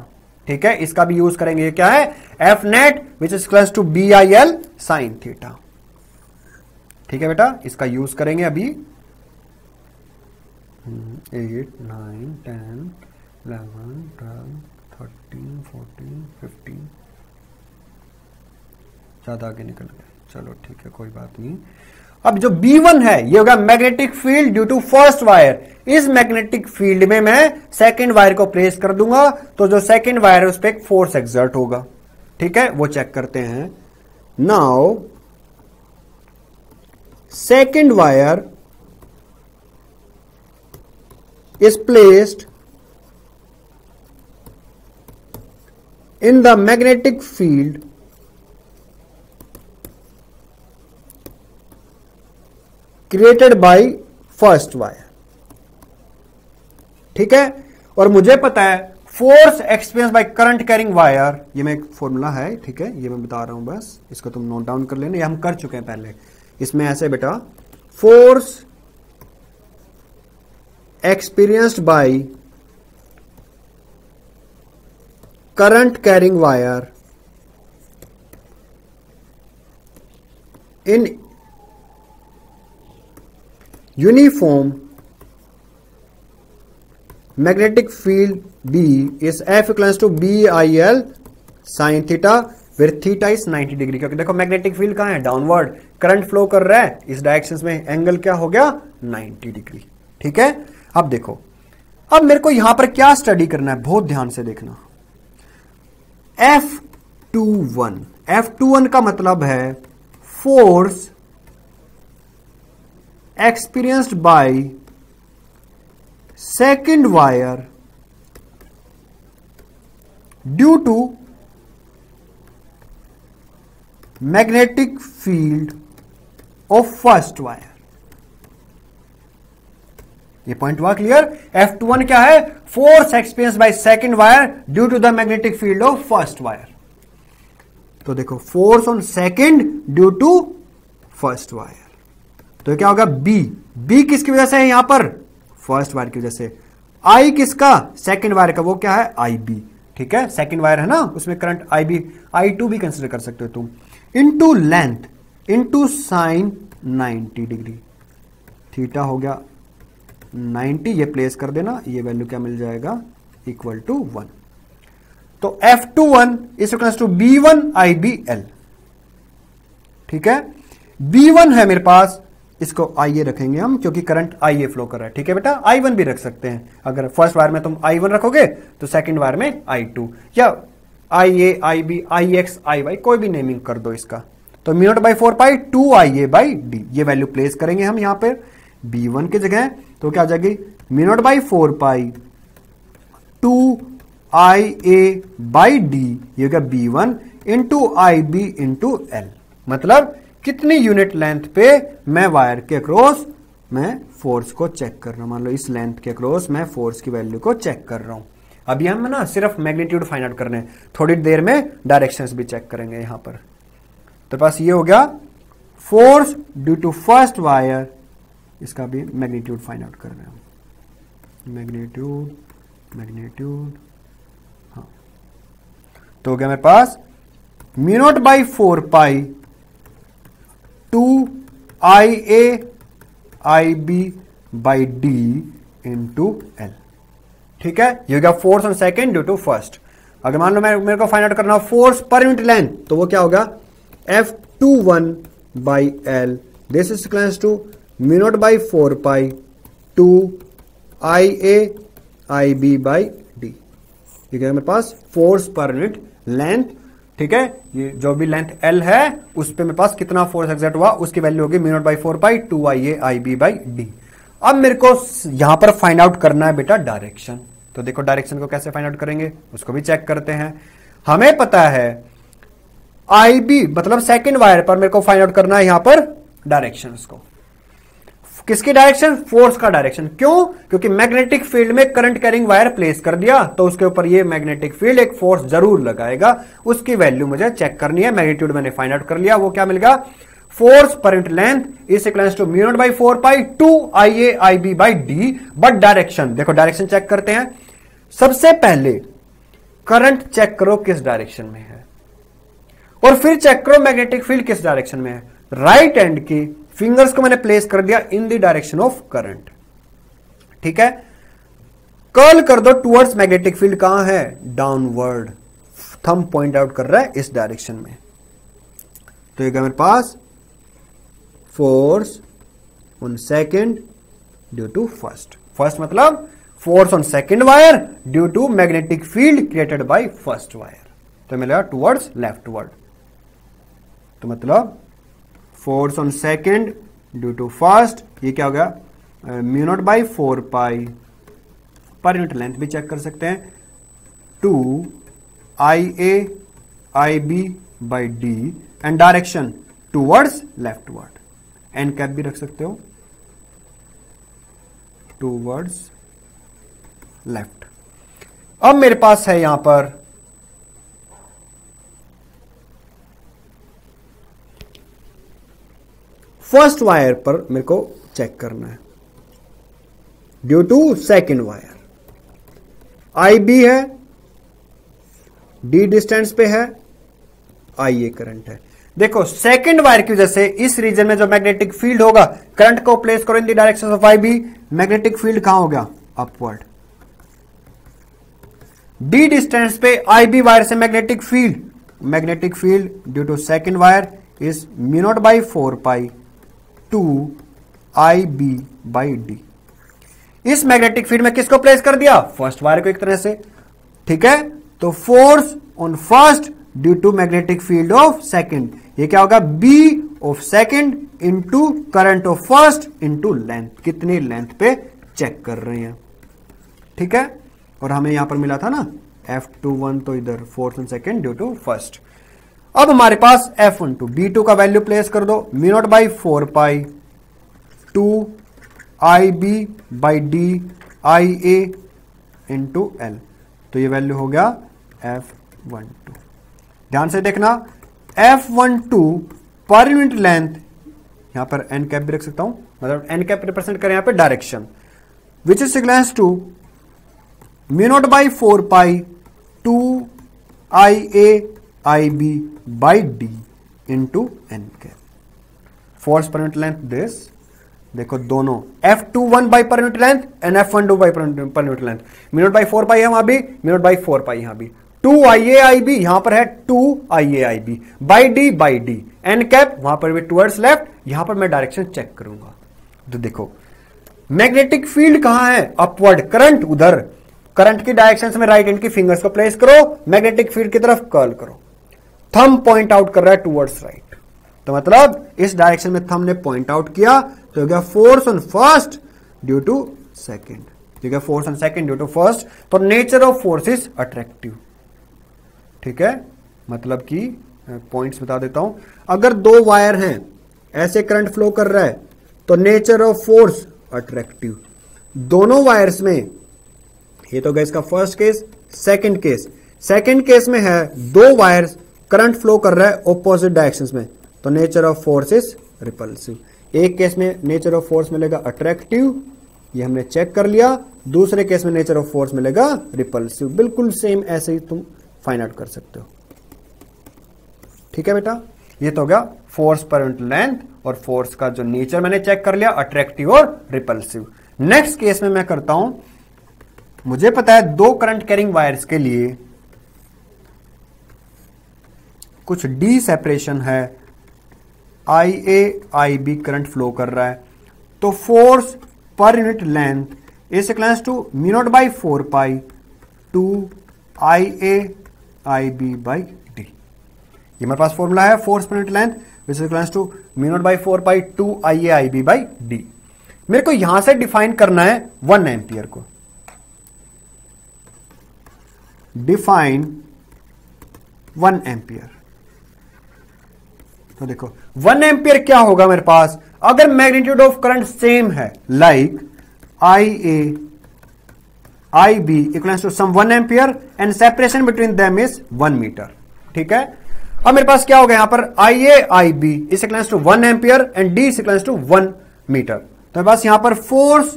ठीक है, इसका भी यूज करेंगे। ये क्या है? F net which is equals to BIL sin theta. ठीक है बेटा, इसका यूज करेंगे अभी। 8 9 10 11 12 13 14 15 ज्यादा आगे निकल गए, चलो ठीक है, कोई बात नहीं। अब जो B1 है ये होगा magnetic field due to first wire. इस मैग्नेटिक फील्ड में मैं सेकंड वायर को प्लेस कर दूंगा, तो जो सेकंड वायर है उस पर एक फोर्स एक्सर्ट होगा। ठीक है, वो चेक करते हैं। Now second wire is placed in the magnetic field created by first wire। ठीक है, और मुझे पता है force experience by current carrying wire, ये मैं एक फॉर्मूला है। ठीक है, ये मैं बता रहा हूं, बस इसको तुम नोट डाउन कर लेना, ये हम कर चुके हैं पहले। इसमें ऐसे बेटा, force experienced by current carrying wire in uniform magnetic field B is F equals to BIL sin theta where theta is 90 degree. क्योंकि देखो मैग्नेटिक फील्ड कहां है, डाउनवर्ड करंट फ्लो कर रहा है, इस डायरेक्शन में एंगल क्या हो गया, 90 डिग्री। ठीक है, अब देखो, अब मेरे को यहां पर क्या स्टडी करना है, बहुत ध्यान से देखना। F21, F21 का मतलब है force experienced by second wire due to magnetic field of first wire. ये पॉइंट हुआ क्लियर। F21 क्या है, force experience by second wire due to the magnetic field of first wire. तो देखो, force on second due to first wire, तो क्या होगा, B किसकी वजह से है यहां पर, फर्स्ट वायर की वजह से। आई किसका, सेकंड वायर का, वो क्या है, IB। ठीक है, सेकंड वायर है ना, उसमें करंट IB, I2 भी कंसिडर कर सकते हो तुम, into length into sine 90 degree, theta हो गया 90, ये प्लेस कर देना, ये वैल्यू क्या मिल जाएगा, इक्वल टू 1। तो F21 is equal to B1 IBL। ठीक है, B1 है मेरे पास, इसको IA रखेंगे हम, क्योंकि करंट IA फ्लो कर रहा है। ठीक है बेटा, I1 भी रख सकते हैं, अगर फर्स्ट वायर में तुम I1 रखोगे तो सेकंड वायर में I2, या IA IB IX IY कोई भी नेमिंग कर दो इसका। तो μ/4π 2IA/d, ये वैल्यू प्लेस करेंगे हम यहां पर B1 की जगह, तो क्या आ जाएगी, μ/4π 2IA/d, ये होगा B1 into IB into L। मतलब कितनी यूनिट लेंथ पे मैं वायर के अक्रॉस मैं फोर्स को चेक कर रहा हूं। मान लो इस लेंथ के अक्रॉस मैं फोर्स की वैल्यू को चेक कर रहा हूं। अभी हम ना सिर्फ मैग्नीट्यूड फाइंड आउट करने हैं, थोड़ी देर में डायरेक्शंस भी चेक करेंगे यहां पर। तो पास ये हो गया force due to first wire, इसका भी मैग्नीट्यूड फाइंड आउट कर रहे हैं हम, मैग्नीट्यूड हाँ। तो हो गया मेरे पास μ/4π 2IA/IB/d इंटू L। ठीक है, ये हो गया force on second due to first. अगर मान लो मेरे को फाइंड आउट करना हो फोर्स पर यूनिट लेंथ, तो वो क्या होगा, F21/L, this is equals to μ/4π 2IA/IB/d। ठीक है, मेरे पास फोर्स पर यूनिट लेंथ। ठीक है, ये जो भी लेंथ L है उस पे मेरे पास कितना फोर्स एक्सर्ट हुआ, उसकी वैल्यू होगी μ/4π 2IA/IB/d। अब मेरे को यहां पर फाइंड आउट करना है बेटा डायरेक्शन। तो देखो डायरेक्शन को कैसे फाइंड आउट करेंगे, उसको भी चेक करते हैं। हमें पता है IB मतलब सेकंड वायर पर मेरे को फाइंड आउट करना है यहां पर डायरेक्शन, उसको किसकी डायरेक्शन, फोर्स का डायरेक्शन। क्यों, क्योंकि मैग्नेटिक फील्ड में करंट कैरिंग वायर प्लेस कर दिया, तो उसके ऊपर ये मैग्नेटिक फील्ड एक फोर्स जरूर लगाएगा, उसकी वैल्यू मुझे चेक करनी है। मैग्नीट्यूड मैंने फाइंड आउट कर लिया, वो क्या मिलेगा, force per unit length is equal to μ/4π 2IA/IB/d। But direction, देखो डायरेक्शन चेक करते हैं। सबसे पहले करंट चेक करो किस डायरेक्शन में है, और फिर चेक करो मैग्नेटिक फील्ड किस डायरेक्शन में है। राइट हैंड की फिंगर्स को मैंने प्लेस कर दिया इन द डायरेक्शन ऑफ करंट। ठीक है, कर्ल कर दो टुवर्ड्स मैग्नेटिक फील्ड, कहां है, डाउनवर्ड, थंब पॉइंट आउट कर रहा है इस डायरेक्शन में। तो ये मेरे पास force on second due to first. First मतलब force on second wire due to magnetic field created by first wire, तो मिलेगा टुवर्ड्स लेफ्टवर्ड। तो मतलब force on second due to first, ये क्या हो गया, म्यू नॉट बाई 4 पाई, पर यूनिट लेंथ भी चेक कर सकते हैं, 2 IA IB by D and direction towards leftward, n cap भी रख सकते हो, टूवर्ड्स लेफ्ट। अब मेरे पास है यहां पर फर्स्ट वायर पर मेरे को चेक करना है due to second wire, IB है, D डिस्टेंस पे है, IA करंट है। देखो सेकेंड वायर की वजह से इस रीजन में जो मैग्नेटिक फील्ड होगा, करंट को प्लेस करो in the direction of IB, magnetic field कहां हो गया, अपवर्ड। D डिस्टेंस पे IB वायर से magnetic field due to second wire is mu naught by 4 pi 2 IB by D. इस मैग्नेटिक फील्ड में किसको प्लेस कर दिया, फर्स्ट वायर को एक तरह से, ठीक है। तो force on first due to magnetic field of second, ये क्या होगा, B of second into current of first into length, कितनी लेंथ पे चेक कर रहे हैं, ठीक है। और हमें यहां पर मिला था ना F21, तो इधर force on second due to first. अब हमारे पास F12 B2 का वैल्यू प्लेस कर दो, mu naught by 4 pi 2 IB by D IA into L, तो ये वैल्यू हो गया F12। ध्यान से देखना, F12 पर यूनिट लेंथ, यहां पर एन कैप भी रख सकता हूं, मतलब एन कैप रिप्रेजेंट करें यहां पे direction, which is equals to mu naught by 4 pi 2 IA IB by D into n cap. Force per unit length this, देखो दोनों F21 by per unit length and F12 by per unit length, mu naught by 4 pi है वहां भी, mu naught by 4 पाई यहां भी, 2 IA IB यहां पर है 2 IA IB by D, n cap वहां पर भी टुवर्ड्स लेफ्ट, यहां पर मैं डायरेक्शन चेक करूंगा। तो देखो मैग्नेटिक फील्ड कहां है, अपवर्ड, करंट उधर, करंट की डायरेक्शन में राइट हैंड की फिंगर्स को प्लेस करो, मैग्नेटिक फील्ड की तरफ कर्ल करो, थंब पॉइंट आउट कर रहा है टुवर्ड्स राइट, तो मतलब इस डायरेक्शन में थंब ने पॉइंट आउट किया, तो हो गया force on first due to second, ठीक है, force on second due to first. तो nature of force is attractive, ठीक है, मतलब कि पॉइंट्स बता देता हूं, अगर दो वायर हैं, ऐसे करंट फ्लो कर रहा है, तो नेचर ऑफ फोर्स अट्रैक्टिव, दोनों वायर्स में, ये तो गया इसका फर्स्ट केस। सेकंड केस में है दो वायर्स, करंट फ्लो कर रहा है ऑपोजिट डायरेक्शंस में, तो nature of force is repulsive. एक केस में नेचर ऑफ फोर्स मिलेगा अट्रैक्टिव, ये हमने चेक कर लिया, दूसरे केस में नेचर ऑफ फोर्स मिलेगा रिपल्सिव, बिल्कुल सेम ऐसे ही तुम फाइंड आउट कर सकते हो, ठीक है बेटा। ये तो हो गया फोर्स पर यूनिट लेंथ, और फोर्स का जो नेचर मैंने चेक कर लिया, अट्रैक्टिव और रिपल्सिव। नेक्स्ट केस में मैं करता हूं, मुझे पता है दो करंट कैरिंग वायर्स के लिए कुछ डी सेपरेशन है, IA IB करंट फ्लो कर रहा है, तो force per unit length is equals to mu naught by 4 pi 2 IA IB by D. ये मेरे पास फॉर्मूला है force per unit length which is equals to mu naught by 4 pi 2 IA IB by D. मेरे को यहां से define करना है 1 एम्पियर को, डिफाइन 1 एम्पियर। तो देखो 1 एम्पियर क्या होगा मेरे पास, अगर मैग्नीट्यूड ऑफ करंट सेम है, like IA IB equals to some 1 ampere and separation between them is 1 meter, ठीक है। अब मेरे पास क्या होगा यहां पर, IA IB is equals to 1 ampere and D is equals to 1 meter, तो मेरे पास यहां पर force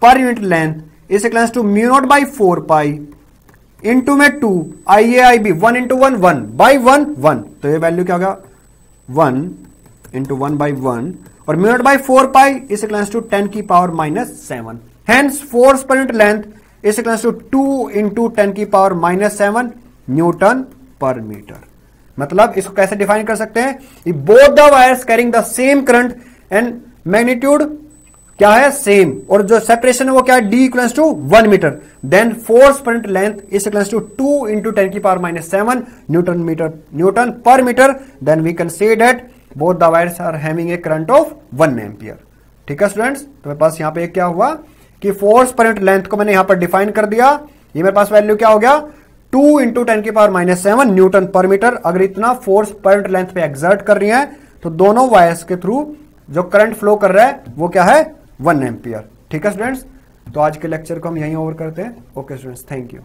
per unit length is equals to mu naught by 4 pi into में 2 IA IB 1 इंटू 1 1 बाई 1 1, तो ये वैल्यू क्या होगा 1 इंटू 1 बाई 1, और mu naught by 4 pi is equals to 10 की power -7, hence force per unit length is equals to 2 into 10 की power -7 newton per metre. मतलब इसको कैसे डिफाइन कर सकते हैं, both the wires carrying the same current and magnitude क्या है सेम, और जो सेपरेशन है वो क्या है d इक्वल्स टू 1 मीटर, then force per unit length is equals to 2 into 10 की power -7 newton per meter, then we can say that both the wires are having a current of 1 ampere. ठीक है students, तो मेरे पास यहां पे क्या हुआ कि फोर्स पर यूनिट लेंथ को मैंने यहां पर डिफाइन कर दिया, ये मेरे पास वैल्यू क्या हो गया 2 इंटू 10 की पावर -7 न्यूटन पर मीटर। अगर इतना फोर्स पर यूनिट लेंथ पे एक्सर्ट कर रही है तो दोनों वायर्स के थ्रू जो करंट फ्लो कर रहा है वो क्या है 1 एम्पियर। ठीक है स्टूडेंट्स, तो आज के लेक्चर को हम यहीं ओवर करते हैं। Okay students, thank you.